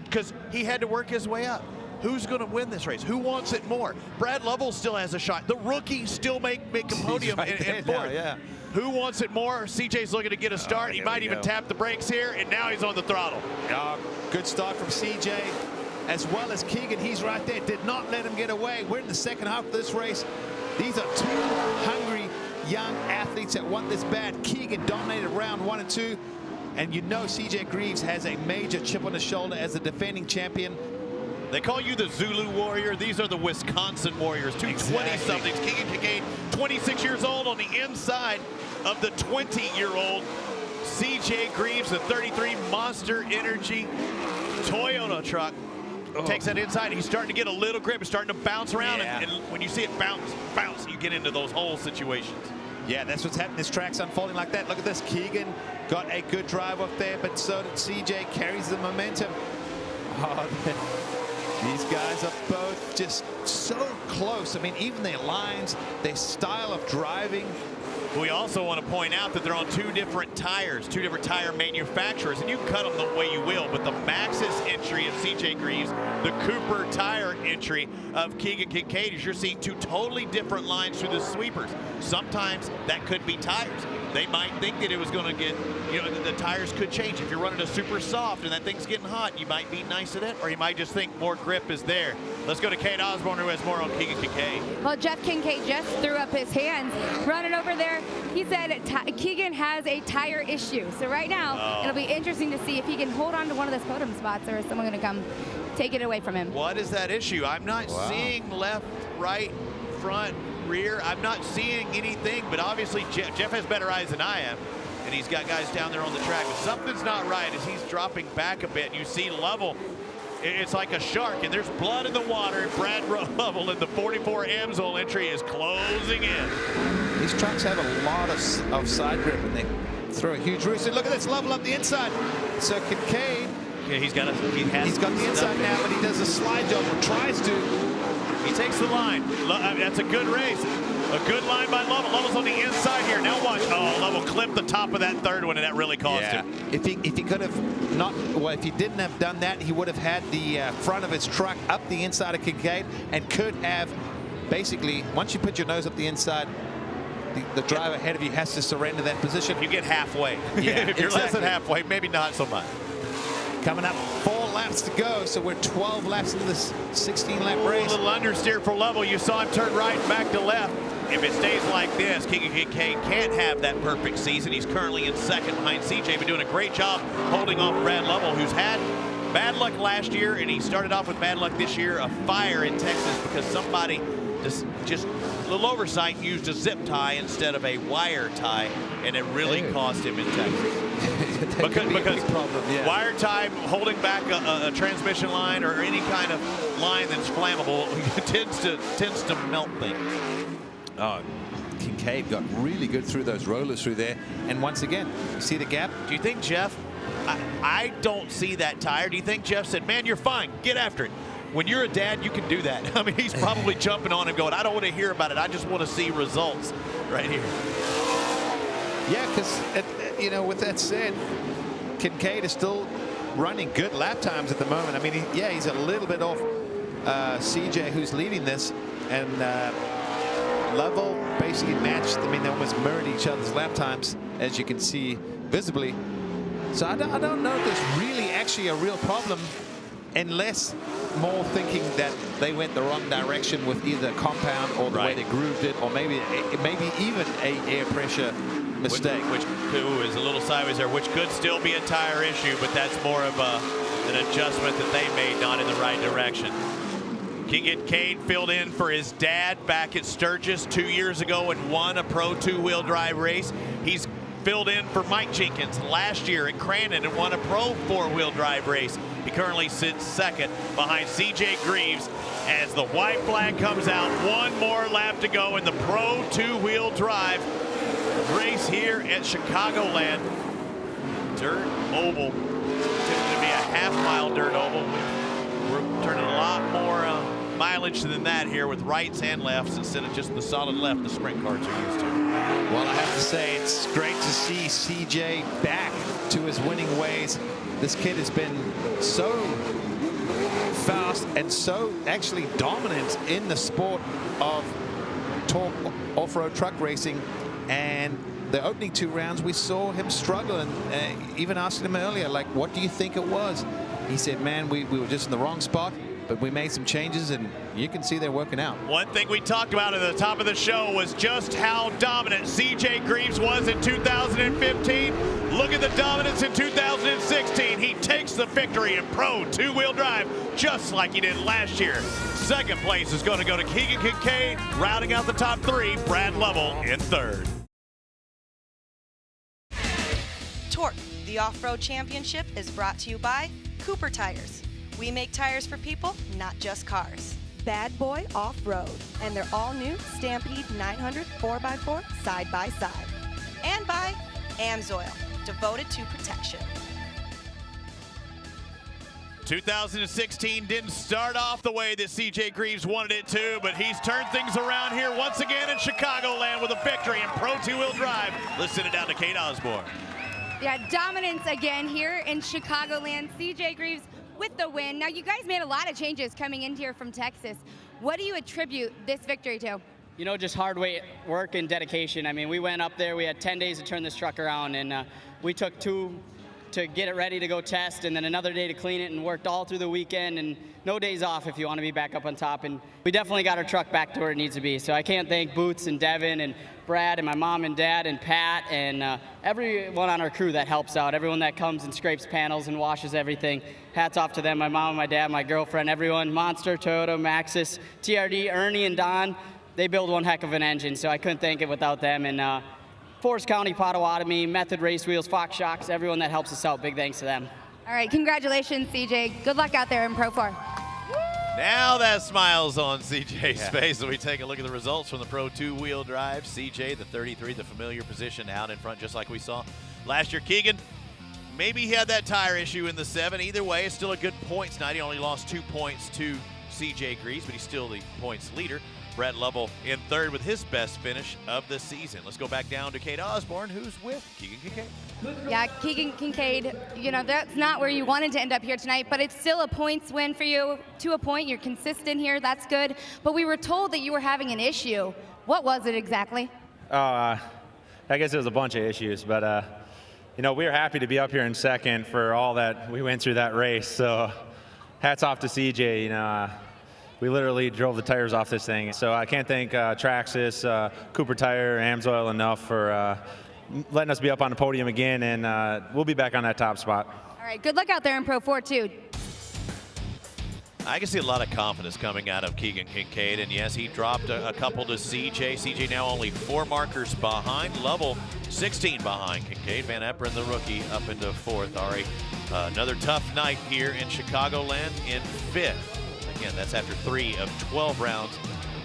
because he had to work his way up. Who's going to win this race? Who wants it more? Brad Lovell still has a shot. The rookies still make a podium in fourth. Yeah. Who wants it more? CJ's looking to get a start. He might even tap the brakes here, and now he's on the throttle. Good start from CJ, as well as Keegan. He's right there. Did not let him get away. We're in the second half of this race. These are two hungry young athletes that want this bad. Keegan dominated round 1 and 2, and you know CJ Greaves has a major chip on his shoulder as the defending champion. They call you the Zulu Warrior. These are the Wisconsin Warriors. Two 20-somethings. Keegan Kincaid, 26 years old on the inside of the 20-year-old CJ Greaves, the 33 Monster Energy Toyota truck. takes that inside. He's starting to get a little grip. He's starting to bounce around. And when you see it bounce, you get into those hole situations. Yeah, that's what's happening. This track's unfolding like that. Look at this. Keegan got a good drive up there, but so did CJ. Carries the momentum. These guys are both just so close. I mean, even their lines, their style of driving. We also want to point out that they're on two different tires, two different tire manufacturers, and you can cut them the way you will, but the Maxxis entry of CJ Greaves, the Cooper tire entry of Keegan Kincaid, you're seeing two totally different lines through the sweepers. Sometimes that could be tires. They might think that it was going to get, the tires could change. If you're running a super soft and that thing's getting hot, you might be nice at it, or you might just think more grip is there. Let's go to Kate Osborne, who has more on Keegan Kincaid. Well, Jeff Kincaid just threw up his hands running over there. He said Keegan has a tire issue. So right now, it'll be interesting to see if he can hold on to one of those podium spots, or is someone going to come take it away from him. What is that issue? I'm not seeing left, right, front, rear. I'm not seeing anything, but obviously Jeff has better eyes than I am, and he's got guys down there on the track. But something's not right as he's dropping back a bit. And you see Lovell, it's like a shark, and there's blood in the water. Brad Lovell in the 44 AMSOIL entry is closing in. These trucks have a lot of side grip, and they throw a huge roost. And look at this, Lovell up the inside. So Kincaid, he's got the inside now, but he does a slide job, or tries to. He takes the line. That's a good race. A good line by Lovell. Lovell's on the inside here. Now watch. Oh, Lovell clipped the top of that third one, and that really cost him. If he could have not, well, if he didn't have done that, he would have had the front of his truck up the inside of Kincaid, and could have basically, once you put your nose up the inside, the driver ahead of you has to surrender that position. You get halfway. Yeah, if you're less than halfway, maybe not so much. Coming up, 4 laps to go, so we're 12 laps into this 16-lap race. A little understeer for Lovell. You saw him turn right and back to left. If it stays like this, Keegan Kincaid can't have that perfect season. He's currently in second behind CJ, but doing a great job holding off Brad Lovell, who's had bad luck last year, and he started off with bad luck this year. A fire in Texas because somebody just a little oversight used a zip tie instead of a wire tie, and it really cost him in Texas. because wire tie holding back a transmission line or any kind of line that's flammable tends to melt things. Oh, Kincaid got really good through those rollers through there, and once again, you see the gap. Do you think Jeff? I don't see that tire. Do you think Jeff said, "Man, you're fine. Get after it"? When you're a dad, you can do that. I mean, he's probably jumping on him going, "I don't want to hear about it. I just want to see results right here." Yeah, because with that said, Kincaid is still running good lap times at the moment. I mean, he's a little bit off CJ, who's leading this, and Lovell basically matched. I mean, they almost mirrored each other's lap times, as you can see visibly. So I don't know if there's really actually a real problem, unless more thinking that they went the wrong direction with either compound or the way they grooved it, or maybe even a air pressure mistake. Which is a little sideways there, which could still be a tire issue, but that's more of an adjustment that they made, not in the right direction. Kincaid filled in for his dad back at Sturgis 2 years ago and won a Pro 2-wheel drive race. He's filled in for Mike Jenkins last year at Crandon and won a Pro 4-wheel drive race. He currently sits second behind CJ Greaves as the white flag comes out. One more lap to go in the Pro 2-wheel drive race here at Chicagoland. Dirt oval. Typically to be a half-mile dirt oval. We're turning a lot more mileage than that here with rights and lefts instead of just the solid left the sprint cars are used to. Well, I have to say it's great to see CJ back to his winning ways. This kid has been so fast and so actually dominant in the sport of TORC off-road truck racing. And the opening 2 rounds, we saw him struggle, and even asking him earlier, like, what do you think it was? He said, man, we were just in the wrong spot, but we made some changes, and you can see they're working out. One thing we talked about at the top of the show was just how dominant CJ Greaves was in 2015. Look at the dominance in 2016. He takes the victory in Pro 2-wheel drive, just like he did last year. Second place is going to go to Keegan Kincaid. Rounding out the top 3, Brad Lovell in third. TORC, the Off-Road Championship, is brought to you by Cooper Tires. We make tires for people, not just cars. Bad Boy Off-Road and their all-new Stampede 900 4x4 side-by-side. And by AMSOIL, devoted to protection. 2016 didn't start off the way that CJ Greaves wanted it to, but he's turned things around here once again in Chicagoland with a victory in Pro 2-wheel drive. Let's send it down to Kate Osborne. Yeah, dominance again here in Chicagoland. CJ Greaves with the win. Now, you guys made a lot of changes coming in here from Texas. What do you attribute this victory to? You know, just hard work and dedication. I mean, we went up there, we had 10 days to turn this truck around, and we took 2 to get it ready to go test, and then another day to clean it, and worked all through the weekend, and no days off if you want to be back up on top. And we definitely got our truck back to where it needs to be. So I can't thank Boots and Devin and Brad and my mom and dad and Pat and everyone on our crew that helps out, everyone that comes and scrapes panels and washes everything. Hats off to them, my mom, my dad, my girlfriend, everyone, Monster, Toyota, Maxxis, TRD, Ernie and Don. They build one heck of an engine, so I couldn't thank it without them. And Forest County, Potawatomi, Method Race Wheels, Fox Shocks, everyone that helps us out, big thanks to them. All right, congratulations, CJ. Good luck out there in Pro 4. Now that smile's on CJ's face. So we take a look at the results from the Pro 2-wheel drive. CJ, the 33, the familiar position out in front, just like we saw last year. Keegan, maybe he had that tire issue in the 7. Either way, it's still a good points night. He only lost 2 points to CJ Greaves, but he's still the points leader. Brett Lovell in third with his best finish of the season. Let's go back down to Kate Osborne, who's with Keegan Kincaid. Yeah, Keegan Kincaid, you know, that's not where you wanted to end up here tonight, but it's still a points win for you. To a point, you're consistent here, that's good. But we were told that you were having an issue. What was it exactly? I guess it was a bunch of issues, but you know, we were happy to be up here in second for all that we went through that race. So hats off to CJ, you know. We literally drove the tires off this thing. So I can't thank Traxxas, Cooper Tire, AMSOIL enough for letting us be up on the podium again, and we'll be back on that top spot. All right, good luck out there in Pro 4 too. I can see a lot of confidence coming out of Keegan Kincaid, and yes, he dropped a couple to CJ. CJ now only 4 markers behind. Lovell 16 behind Kincaid. Van Eperen, the rookie, up into 4th. Ari, another tough night here in Chicagoland in 5th. Again, that's after 3 of 12 rounds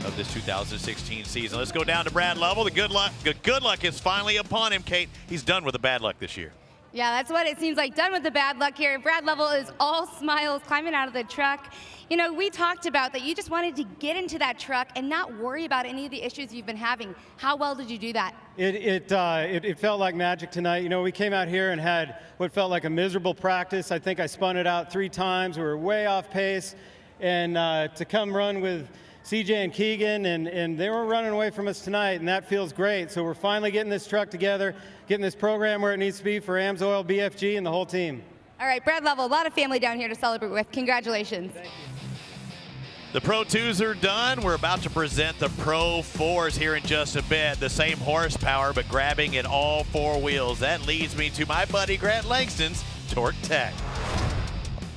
of this 2016 season. Let's go down to Brad Lovell. The good luck is finally upon him, Kate. He's done with the bad luck this year. Yeah, that's what it seems like, done with the bad luck here. Brad Lovell is all smiles climbing out of the truck. You know, we talked about that you just wanted to get into that truck and not worry about any of the issues you've been having. How well did you do that? It felt like magic tonight. You know, we came out here and had what felt like a miserable practice. I think I spun it out 3 times. We were way off pace. And to come run with CJ and Keegan, and they were running away from us tonight, and that feels great. So we're finally getting this truck together, getting this program where it needs to be for AMSOIL, BFG, and the whole team. All right, Brad Lovell, a lot of family down here to celebrate with. Congratulations. Thank you. The Pro 2s are done. We're about to present the Pro 4s here in just a bit. The same horsepower, but grabbing at all 4 wheels. That leads me to my buddy Grant Langston's TORC Tech.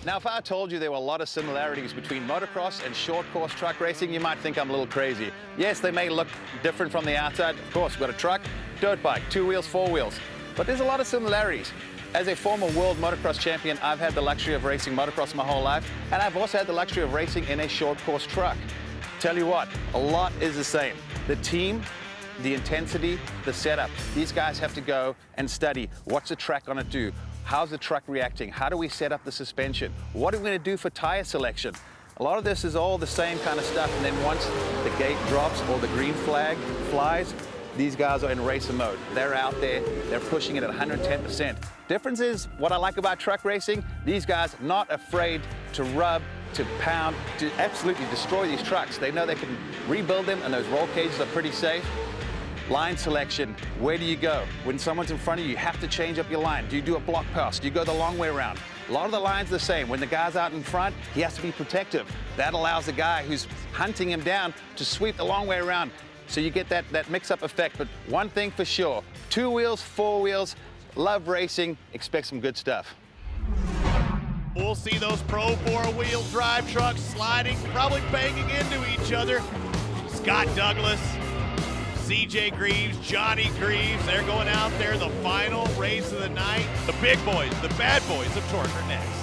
Now, if I told you there were a lot of similarities between motocross and short course truck racing, you might think I'm a little crazy. Yes, they may look different from the outside. Of course, we've got a truck, dirt bike, 2 wheels, 4 wheels. But there's a lot of similarities. As a former world motocross champion, I've had the luxury of racing motocross my whole life, and I've also had the luxury of racing in a short course truck. Tell you what, a lot is the same. The team, the intensity, the setup. These guys have to go and study. What's the track gonna do? How's the truck reacting? How do we set up the suspension? What are we going to do for tire selection? A lot of this is all the same kind of stuff, and then once the gate drops or the green flag flies, these guys are in racer mode. They're out there, they're pushing it at 110%. Difference is, what I like about truck racing, these guys not afraid to rub, to pound, to absolutely destroy these trucks. They know they can rebuild them, and those roll cages are pretty safe. Line selection, where do you go? When someone's in front of you, you have to change up your line. Do you do a block pass? Do you go the long way around? A lot of the lines are the same. When the guy's out in front, he has to be protective. That allows the guy who's hunting him down to sweep the long way around. So you get that mix-up effect. But one thing for sure, 2 wheels, 4 wheels, love racing, expect some good stuff. We'll see those Pro 4-wheel drive trucks sliding, probably banging into each other. Scott Douglas, CJ Greaves, Johnny Greaves, they're going out there, the final race of the night. The big boys, the bad boys of TORC are next.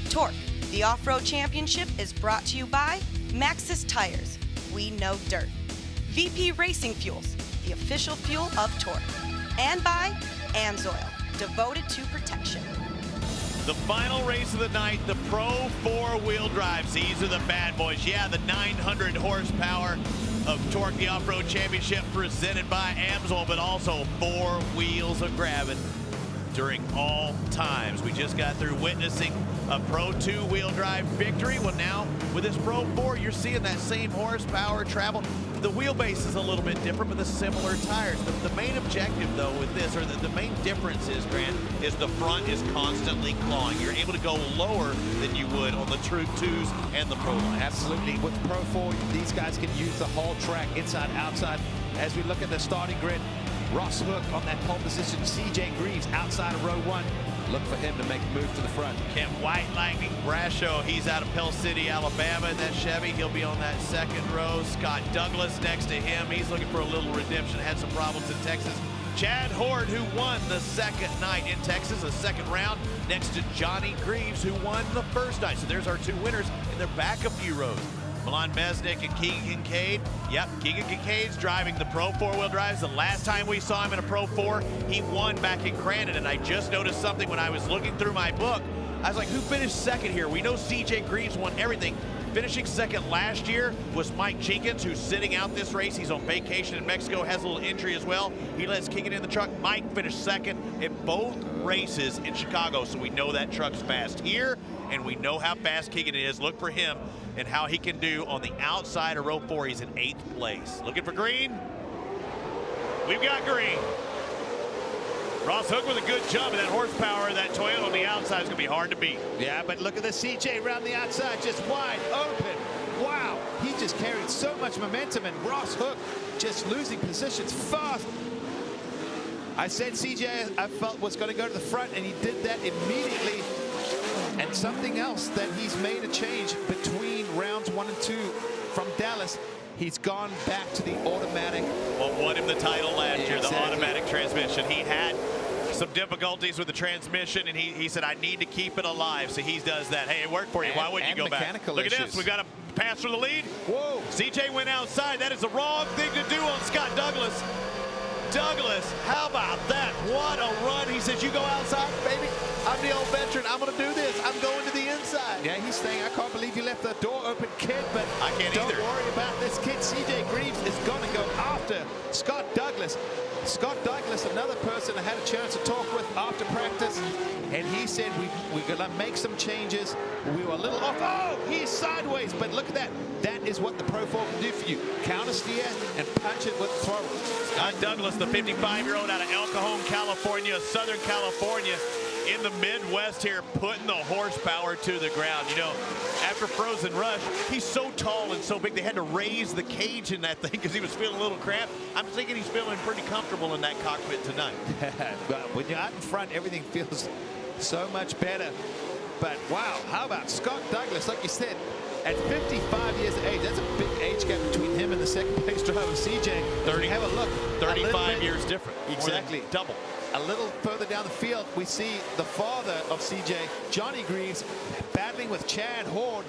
TORC, the Off-Road Championship, is brought to you by Maxxis Tires. We know dirt. VP Racing Fuels, the official fuel of TORC. And by AMSOIL, devoted to protection. The final race of the night, the Pro 4-wheel drives. These are the bad boys. Yeah, the 900 horsepower of TORC, the Off-Road Championship, presented by AMSOIL, but also 4 wheels of gravity during all times. We just got through witnessing a Pro 2-wheel drive victory. Well, now with this Pro 4, you're seeing that same horsepower travel. The wheelbase is a little bit different, but the similar tires. The main objective, though, with this, or the main difference is, Grant, is the front is constantly clawing. You're able to go lower than you would on the True 2s and the Pro line. Absolutely. With the Pro 4, these guys can use the whole track, inside, outside. As we look at the starting grid, Ross Hook on that pole position, CJ Greaves outside of row 1. Look for him to make a move to the front. Kent White Lightning Brasho, he's out of Pell City, Alabama in that Chevy. He'll be on that second row. Scott Douglas next to him. He's looking for a little redemption, had some problems in Texas. Chad Hort, who won the second night in Texas, the second round, next to Johnny Greaves, who won the first night. So there's our 2 winners, and they're back a few rows. Milan Mesnick and Keegan Kincaid. Yep, Keegan Kincaid's driving the Pro 4-wheel drives. The last time we saw him in a Pro 4, he won back in Crandon, and I just noticed something when I was looking through my book. I was like, who finished second here? We know CJ Greaves won everything. Finishing second last year was Mike Jenkins, who's sitting out this race. He's on vacation in Mexico, has a little injury as well. He lets Keegan in the truck. Mike finished second in both races in Chicago, so we know that truck's fast here, and we know how fast Keegan is. Look for him and how he can do on the outside of row 4. He's in 8th place. Looking for green. We've got green. Ross Hook with a good jump, and that horsepower, that Toyota on the outside is going to be hard to beat. Yeah, but look at the CJ around the outside, just wide open. Wow, he just carried so much momentum, and Ross Hook just losing positions fast. I said CJ, I felt, was going to go to the front, and he did that immediately. And something else that he's made a change between rounds 1 and 2 from Dallas. He's gone back to the automatic. Well, won him the title last year, the automatic transmission. He had some difficulties with the transmission, and he said, I need to keep it alive. So he does that. Hey, it worked for you. Why wouldn't you go back? Look at this. We've got a pass for the lead. Whoa. CJ went outside. That is the wrong thing to do on Scott Douglas. Douglas, how about that? What a run. He says, you go outside, baby. I'm the old veteran. I'm going to do this. I'm going to the inside. Yeah, he's saying, I can't believe you left the door open, kid, but I can't don't either. worry about this kid. CJ Greaves is going to go after Scott Douglas. Scott Douglas, another person I had a chance to talk with after practice, and he said we're going to make some changes. We were a little off. Oh, he's sideways, but look at that. That is what the Pro 4 can do for you. Counter steer and punch it with the throttle. Scott Douglas, the 55-year-old out of El Cajon, California, Southern California, in the Midwest here, putting the horsepower to the ground. You know, after Frozen Rush, he's so tall and so big, they had to raise the cage in that thing because he was feeling a little cramped. I'm thinking he's feeling pretty comfortable in that cockpit tonight. But when you're out in front, everything feels so much better. But wow, how about Scott Douglas? Like you said, at 55 years of age, that's a big age gap between him and the second place driver, CJ. 30, have a look. 35 years different. Exactly. Double. A little further down the field, we see the father of CJ, Johnny Greaves, battling with Chad Hort.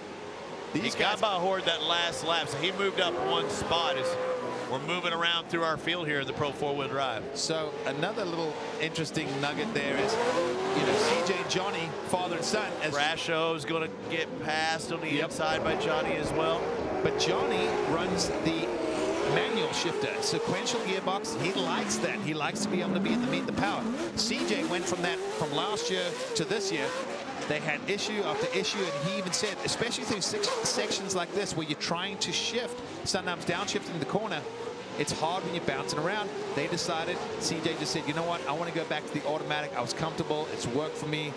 He got by Hort that last lap, so he moved up 1 spot as we're moving around through our field here in the Pro 4-wheel drive. So another little interesting nugget there is, you know, CJ and Johnny, father and son. Brasho's going to get passed on the inside by Johnny as well. But Johnny runs the manual shifter, sequential gearbox. He likes that. He likes to be able to be in the meet the power. CJ went from that from last year to this year. They had issue after issue, and he even said, especially through sections like this where you're trying to shift, sometimes downshifting the corner, it's hard when you're bouncing around. They decided, CJ just said, you know what, I want to go back to the automatic. I was comfortable, it's worked for me,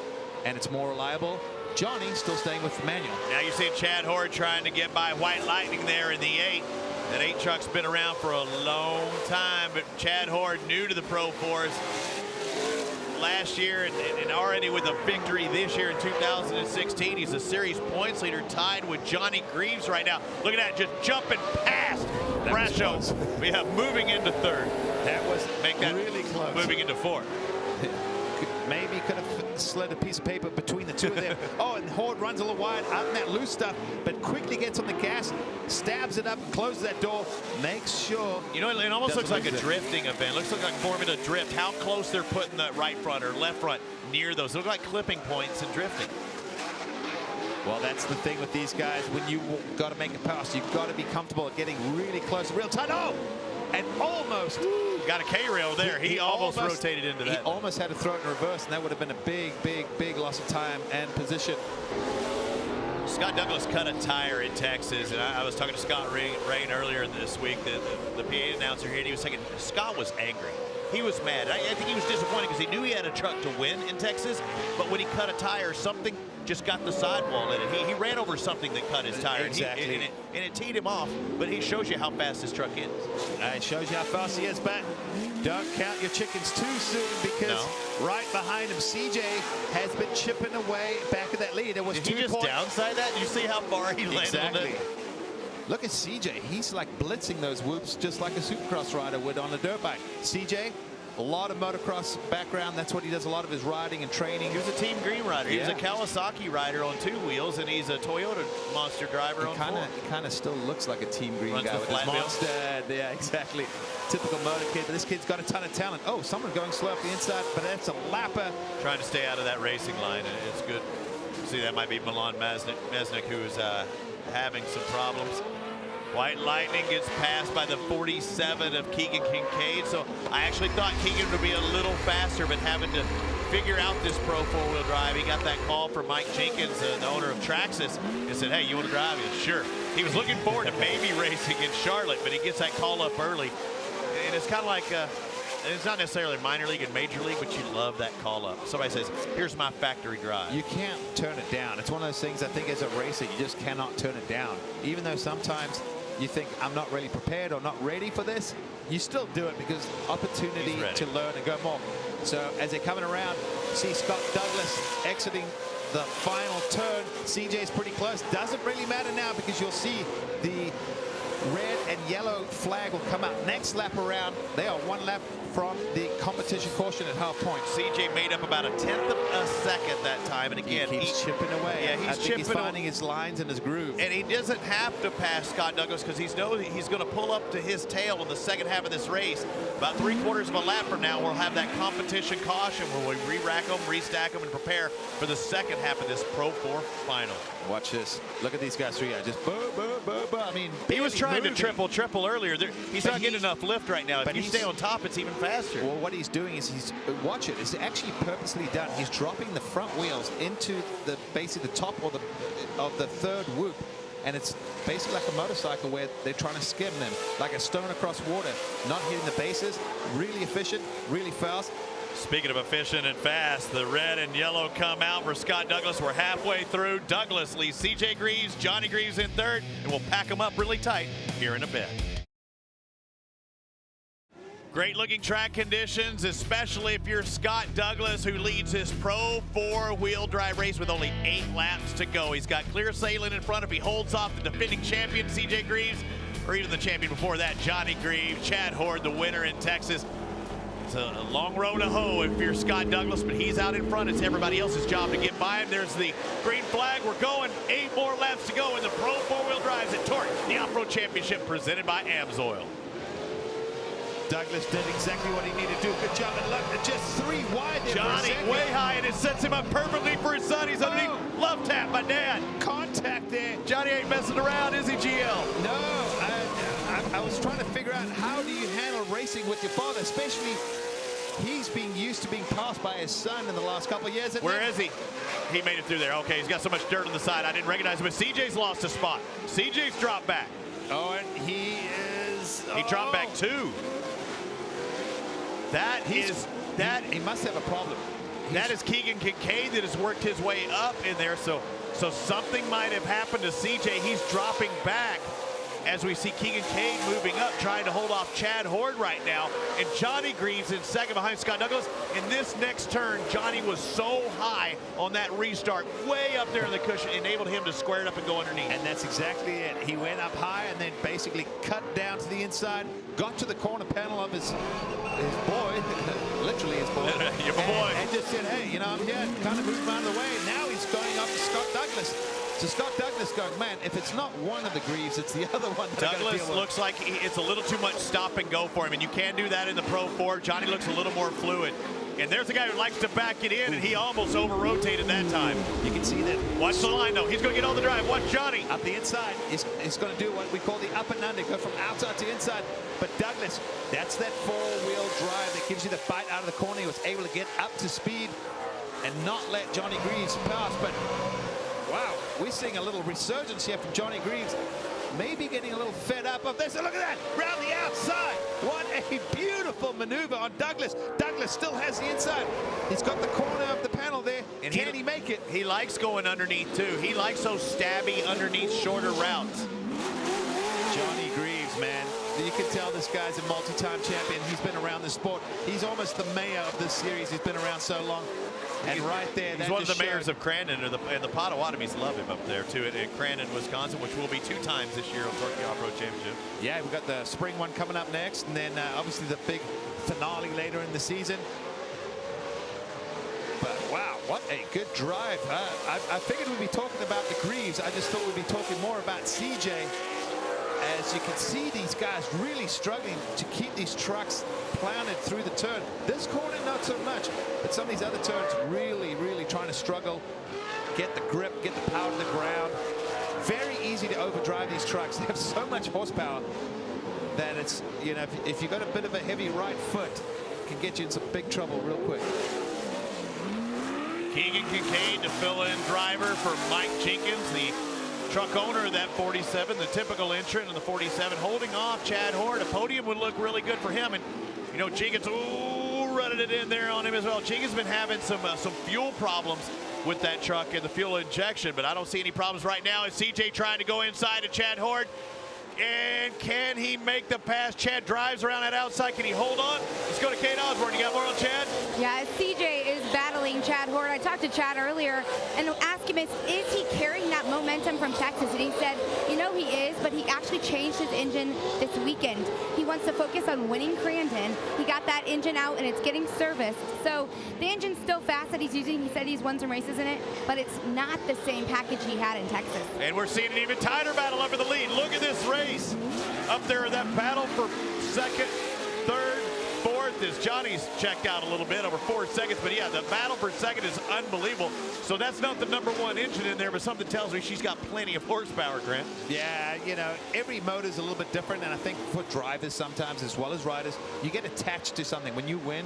and it's more reliable. Johnny still staying with the manual. Now you see Chad Hort trying to get by White Lightning there in the 8. That 8 truck's been around for a long time, but Chad Hort, new to the Pro 4s last year and already with a victory this year in 2016. He's a series points leader, tied with Johnny Greaves right now. Look at that, just jumping past Brasho. We have moving into 3rd. That was Make that really close. Moving into 4th. Maybe could have slid a piece of paper between the two of them. Oh, and Hart runs a little wide out in that loose stuff, but quickly gets on the gas, stabs it up, and closes that door. Makes sure. You know, it almost looks like a drifting event. Looks like Formula Drift. How close they're putting the right front or left front near those. They look like clipping points and drifting. Well, that's the thing with these guys. When you got to make a pass, you've got to be comfortable at getting really close, real tight. Oh, and almost got a K-rail there. He almost rotated into that. He almost had to throw it in reverse, and that would have been a big loss of time and position. Scott Douglas cut a tire in Texas, and I was talking to Scott Rain earlier this week, the PA announcer here, and he was saying Scott was angry. He was mad. I think he was disappointed because he knew he had a truck to win in Texas, but when he cut a tire, something just got the sidewall in it. He ran over something that cut his tire, exactly. and it teed him off, but he shows you how fast this truck is. It shows you how fast he is, but don't count your chickens too soon, because right behind him, CJ has been chipping away back of that lead. It was Did he just downside that? You see how far he landed? Exactly. Look at CJ. He's like blitzing those whoops just like a supercross rider would on a dirt bike. CJ, a lot of motocross background. That's what he does a lot of his riding and training. He was a Team Green rider. He was a Kawasaki rider on 2 wheels, and he's a Toyota monster driver on 4. He kind of still looks like a Team Green Runs guy the with his flat monster. Yeah, exactly. Typical motor kid. But this kid's got a ton of talent. Oh, someone going slow up the inside, but that's a lapper. Trying to stay out of that racing line, and it's good. See, that might be Milan Mesnick, who's having some problems. White Lightning gets passed by the 47 of Keegan Kincaid. So I actually thought Keegan would be a little faster, but having to figure out this Pro 4-wheel drive, he got that call from Mike Jenkins, the owner of Traxxas, and said, hey, you want to drive? He said, sure. He was looking forward to maybe racing in Charlotte, but he gets that call up early. And it's kind of like, it's not necessarily minor league and major league, but you love that call up. Somebody says, here's my factory drive. You can't turn it down. It's one of those things, I think, as a racer, you just cannot turn it down. Even though sometimes you think, I'm not really prepared or not ready for this, you still do it because opportunity to learn and go more. So as they're coming around, see Scott Douglas exiting the final turn. CJ's pretty close. Doesn't really matter now because you'll see the red and yellow flag will come out next lap around. They are 1 lap from the competition caution at half point. CJ made up about 1/10 of a second that time, and again, he keeps chipping away. Yeah, he's finding his lines and his groove. And he doesn't have to pass Scott Douglas because he knows he's going to pull up to his tail in the second half of this race. About 3/4 of a lap from now, we'll have that competition caution where we re-rack them, restack them, and prepare for the second half of this Pro 4 final. Watch this. Look at these guys 3 guys. Just I mean, he was trying to triple earlier. He's not getting enough lift right now. If you stay on top, it's even faster. Well, what he's doing is watch it. It's actually purposely done. He's dropping the front wheels into basically the top of the third whoop, and it's basically like a motorcycle where they're trying to skim them like a stone across water, not hitting the bases. Really efficient, really fast. Speaking of efficient and fast, the red and yellow come out for Scott Douglas. We're halfway through. Douglas leads CJ Greaves, Johnny Greaves in third, and we'll pack them up really tight here in a bit. Great looking track conditions, especially if you're Scott Douglas, who leads his Pro 4-wheel drive race with only 8 laps to go. He's got clear sailing in front if he holds off the defending champion, CJ Greaves, or even the champion before that, Johnny Greaves. Chad Hart, the winner in Texas. It's a long road to hoe if you're Scott Douglas, but he's out in front. It's everybody else's job to get by him. There's the green flag. We're going. 8 more laps to go in the Pro 4-wheel drives at TORC, the Off-Road Championship presented by AMSOIL. Douglas did exactly what he needed to do. Good job, and look, just 3 wide there. Johnny way high, and it sets him up perfectly for his son. He's underneath. Love tap by Dad. Contact there. Johnny ain't messing around, is he, GL? No, I was trying to figure out how do you handle racing with your father, especially he's being used to being passed by his son in the last couple of years. Where is he? He made it through there. Okay, he's got so much dirt on the side. I didn't recognize him, but CJ's lost a spot. CJ's dropped back. Oh, and he is... He dropped back 2. He must have a problem. That is Keegan Kincaid that has worked his way up in there. So something might have happened to CJ. He's dropping back. as we see Kincaid moving up, trying to hold off Chad Hart right now. And Johnny Greaves in second behind Scott Douglas. In this next turn, Johnny was so high on that restart, way up there in the cushion, enabled him to square it up and go underneath. And that's exactly it. He went up high and then basically cut down to the inside, got to the corner panel of his boy, literally his boy. Your boy. And just said, hey, you know, I'm here, kind of moved out of the way. Now he's going up to Scott Douglas. So Scott Douglas going, man, if it's not one of the Greaves, it's the other one. Douglas looks like it's a little too much stop and go for him, and you can do that in the Pro 4. Johnny looks a little more fluid. And there's a guy who likes to back it in, and he almost over-rotated that time. You can see that. Watch the line, though. He's going to get on the drive. Watch Johnny. Up the inside. He's going to do what we call the up and under, go from outside to inside. But Douglas, that's that four-wheel drive that gives you the bite out of the corner. He was able to get up to speed and not let Johnny Greaves pass. But, wow, we're seeing a little resurgence here from Johnny Greaves. Maybe getting a little fed up of this. And look at that, round the outside. What a beautiful maneuver on Douglas. Douglas still has the inside. He's got the corner of the panel there. And can he make it? He likes going underneath, too. He likes those stabby underneath shorter routes. Johnny Greaves, man. You can tell this guy's a multi-time champion. He's been around the sport. He's almost the mayor of this series. He's been around so long. And right there, he's one of the mayors of Crandon, and the Potawatomis love him up there too, in Crandon, Wisconsin, which will be 2 times this year on TORC Off-Road Championship. Yeah, we've got the spring one coming up next, and then obviously the big finale later in the season. But wow, what a good drive. I figured we'd be talking about the Greaves. I just thought we'd be talking more about CJ. As you can see, these guys really struggling to keep these trucks planted through the turn. This corner, not so much, but some of these other turns really, really trying to struggle, get the grip, get the power to the ground. Very easy to overdrive these trucks. They have so much horsepower that it's, you know, if you've got a bit of a heavy right foot, it can get you in some big trouble real quick. Keegan Kincaid, the fill-in driver for Mike Jenkins, the truck owner of that 47, the typical entrant in the 47, holding off Chad Hart. A podium would look really good for him. And, you know, Jenkins, running it in there on him as well. Jenkins been having some fuel problems with that truck and the fuel injection, but I don't see any problems right now. Is CJ trying to go inside to Chad Hart? And can he make the pass? Chad drives around that outside. Can he hold on? Let's go to Kate Osborne. You got more on Chad? Yeah, CJ is battling Chad Hart. I talked to Chad earlier and asked him, is he carrying that momentum from Texas? And he said, you know, he is, but he actually changed his engine this weekend. He wants to focus on winning Crandon. He got that engine out and it's getting serviced. So the engine's still fast that he's using. He said he's won some races in it, but it's not the same package he had in Texas. And we're seeing an even tighter battle over the lead. Look at this race. Up there in that battle for second, third, fourth, as Johnny's checked out a little bit over 4 seconds. But yeah, the battle for second is unbelievable. So that's not the #1 engine in there, but something tells me she's got plenty of horsepower, Grant. Yeah, you know, every motor is a little bit different, and I think for drivers sometimes as well as riders, you get attached to something. When you win,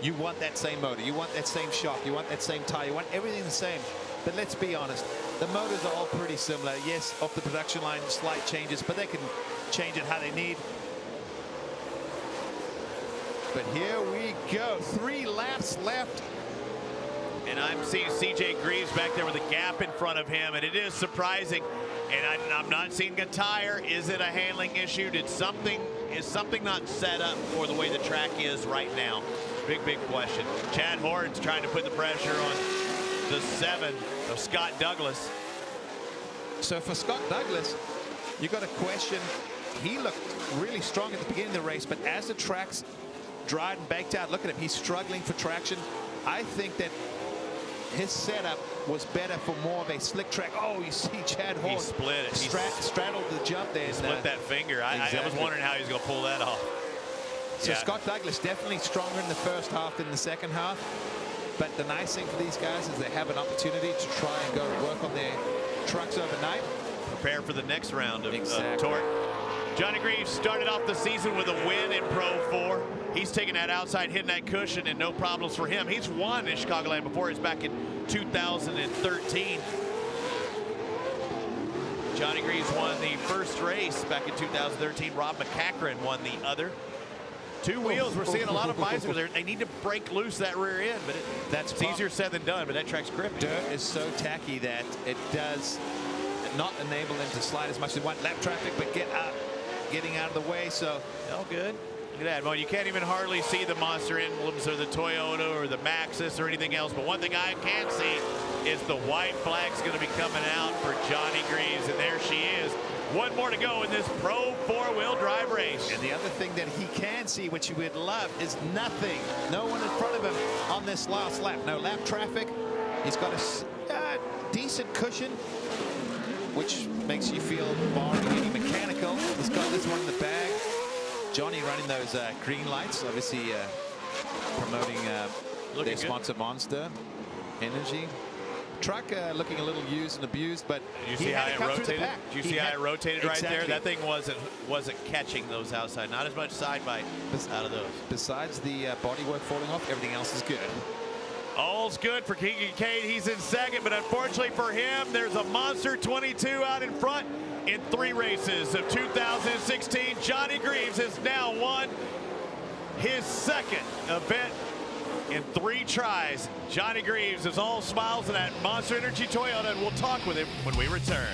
you want that same motor, you want that same shock, you want that same tire, you want everything the same. But let's be honest, the motors are all pretty similar. Yes, off the production line, slight changes, but they can change it how they need. But here we go, 3 laps left. And I'm seeing CJ Greaves back there with a gap in front of him, and it is surprising. And I'm not seeing a tire. Is it a handling issue? Is something not set up for the way the track is right now? Big question. Chad Hart's trying to put the pressure on the 7 of Scott Douglas. So for Scott Douglas, you got a question. He looked really strong at the beginning of the race, but as the track's dried and baked out, look at him, he's struggling for traction. I think that his setup was better for more of a slick track. Oh, you see Chad Hart. He split it. Straddled the jump there. He split that finger. I was wondering how he was going to pull that off. So Scott Douglas definitely stronger in the first half than the second half. But the nice thing for these guys is they have an opportunity to try and go work on their trucks overnight. Prepare for the next round of TORC. Johnny Greaves started off the season with a win in Pro 4. He's taking that outside, hitting that cushion, and no problems for him. He's won in Chicagoland before. It's back in 2013. Johnny Greaves won the first race back in 2013. Rob McCachran won the other. 2 wheels. We're seeing a lot of bicycles there. They need to break loose that rear end, but it's easier said than done. But that track's grippy. Dirt is so tacky that it does not enable them to slide as much as they want. Lap traffic, but getting out of the way. So all good. Look at that. Well, you can't even hardly see the monster emblems or the Toyota or the Maxxis or anything else. But one thing I can see is the white flag's going to be coming out for Johnny Greaves, and there she is. One more to go in this Pro 4-wheel drive race. And the other thing that he can see, which he would love, is nothing. No one in front of him on this last lap. No lap traffic. He's got a decent cushion, which makes you feel barring any mechanical. He's got this one in the bag. Johnny running those green lights, obviously promoting their sponsor Monster Energy. Truck looking a little used and abused, but you see how it rotated? Did you see how it rotated right there? That thing wasn't catching those outside. Not as much side bite out of those. Besides the bodywork falling off, everything else is good. All's good for Kincaid. He's in second, but unfortunately for him, there's a Monster 22 out in front. In 3 races of 2016, Johnny Greaves has now won his second event in 3 tries. Johnny Greaves is all smiles in that Monster Energy Toyota, and we'll talk with him when we return.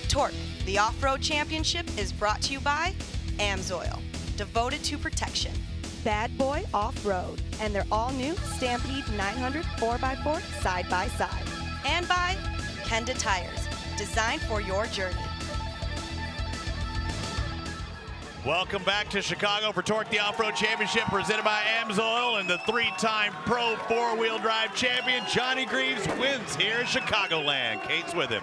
TORC, the off-road championship, is brought to you by AMSOIL, devoted to protection. Bad Boy Off-Road, and their all-new Stampede 900 4x4 side-by-side. And by Kenda Tires, designed for your journey. Welcome back to Chicago for TORC, the Off-Road Championship, presented by AMSOIL, and the 3-time Pro 4-wheel drive champion, Johnny Greaves, wins here in Chicagoland. Kate's with him.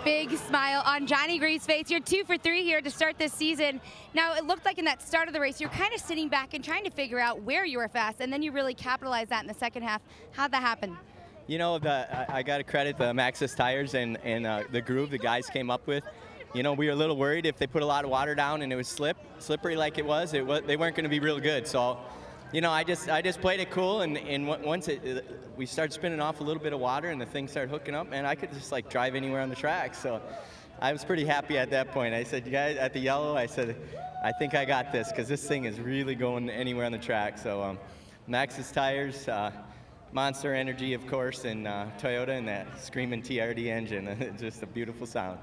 Big smile on Johnny Greaves' face. You're 2 for 3 here to start this season. Now, it looked like in that start of the race, you're kind of sitting back and trying to figure out where you were fast, and then you really capitalized that in the second half. How'd that happen? You know, I got to credit the Maxxis tires and the groove the guys came up with. You know, we were a little worried if they put a lot of water down and it was slippery like it was, they weren't going to be real good. So, you know, I just played it cool, and once we started spinning off a little bit of water and the thing started hooking up, and I could just like drive anywhere on the track. So I was pretty happy at that point. I said, you guys, at the yellow, I said, I think I got this, because this thing is really going anywhere on the track. So Maxxis tires, Monster Energy, of course, and Toyota, and that screaming TRD engine. Just a beautiful sound.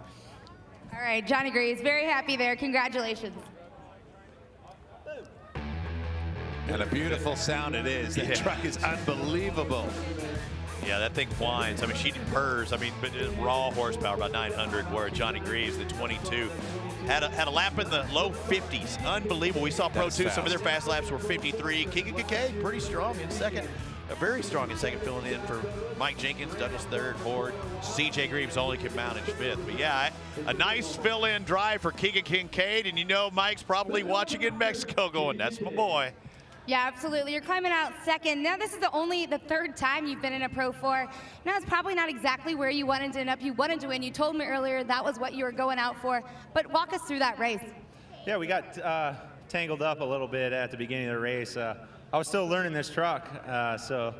All right, Johnny Greaves, very happy there. Congratulations. And a beautiful sound it is. That truck is unbelievable. Yeah, that thing whines. I mean, she purrs. I mean, but raw horsepower, about 900, where Johnny Greaves, the 22, had a lap in the low 50s. Unbelievable. We saw Pro 2. Some of their fast laps were 53. Keegan, pretty strong in second. Very strong in second, filling in for Mike Jenkins, Douglas third, Hart. CJ Greaves only can manage fifth. But yeah, a nice fill-in drive for Keegan Kincaid. And you know Mike's probably watching in Mexico going, that's my boy. Yeah, absolutely. You're climbing out second. Now this is the third time you've been in a Pro 4. Now it's probably not exactly where you wanted to end up. You wanted to win. You told me earlier that was what you were going out for. But walk us through that race. Yeah, we got tangled up a little bit at the beginning of the race. I was still learning this truck, so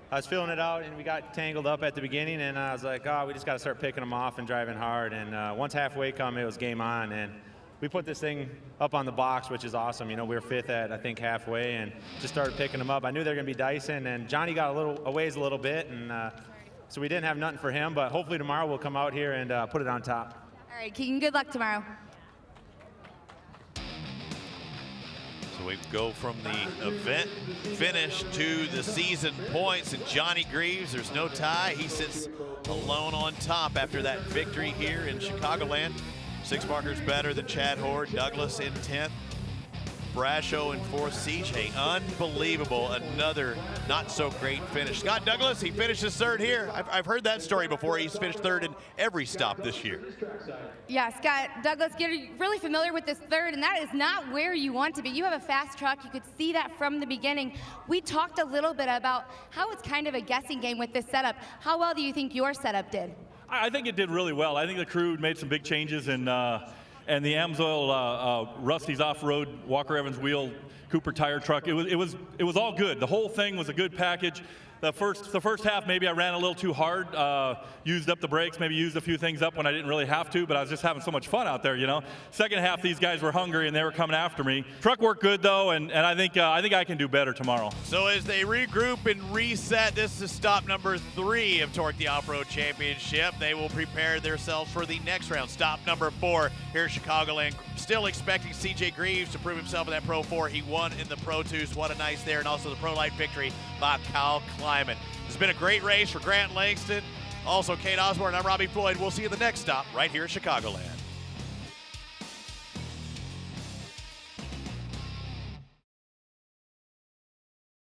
I was feeling it out, and we got tangled up at the beginning, and I was like, oh, we just got to start picking them off and driving hard. And once halfway come, it was game on, and we put this thing up on the box, which is awesome. You know, we were fifth at, I think, halfway, and just started picking them up. I knew they were going to be dicing, and Johnny got a ways a little bit, and so we didn't have nothing for him, but hopefully tomorrow we'll come out here and put it on top. All right, Keegan, good luck tomorrow. So we go from the event finish to the season points, and Johnny Greaves, there's no tie. He sits alone on top after that victory here in Chicagoland. 6 markers better than Chad Hort, Douglas in 10th, Brasho in 4th, CJ. Unbelievable, another not so great finish. Scott Douglas, he finishes 3rd here. I've heard that story before. He's finished 3rd in every stop this year. Yeah, Scott Douglas, get really familiar with this 3rd, and that is not where you want to be. You have a fast truck. You could see that from the beginning. We talked a little bit about how it's kind of a guessing game with this setup. How well do you think your setup did? I think it did really well. I think the crew made some big changes, and the AMSOIL Rusty's off-road Walker Evans wheel Cooper tire truck. It was all good. The whole thing was a good package. the first half, maybe I ran a little too hard, used up the brakes, maybe used a few things up when I didn't really have to, but I was just having so much fun out there, you know. Second half, these guys were hungry and they were coming after me. Truck worked good though, and I think I can do better tomorrow. So as they regroup and reset, this is stop number 3 of TORC, the Off-Road Championship. They will prepare themselves for the next round. Stop number 4 here at Chicagoland. Still expecting CJ Greaves to prove himself in that Pro 4. He won in the Pro 2s. What a nice there. And also the Pro Light victory by Kyle Kleiman. It's been a great race for Grant Langston. Also, Kate Osborne. I'm Robbie Floyd. We'll see you at the next stop right here at Chicagoland.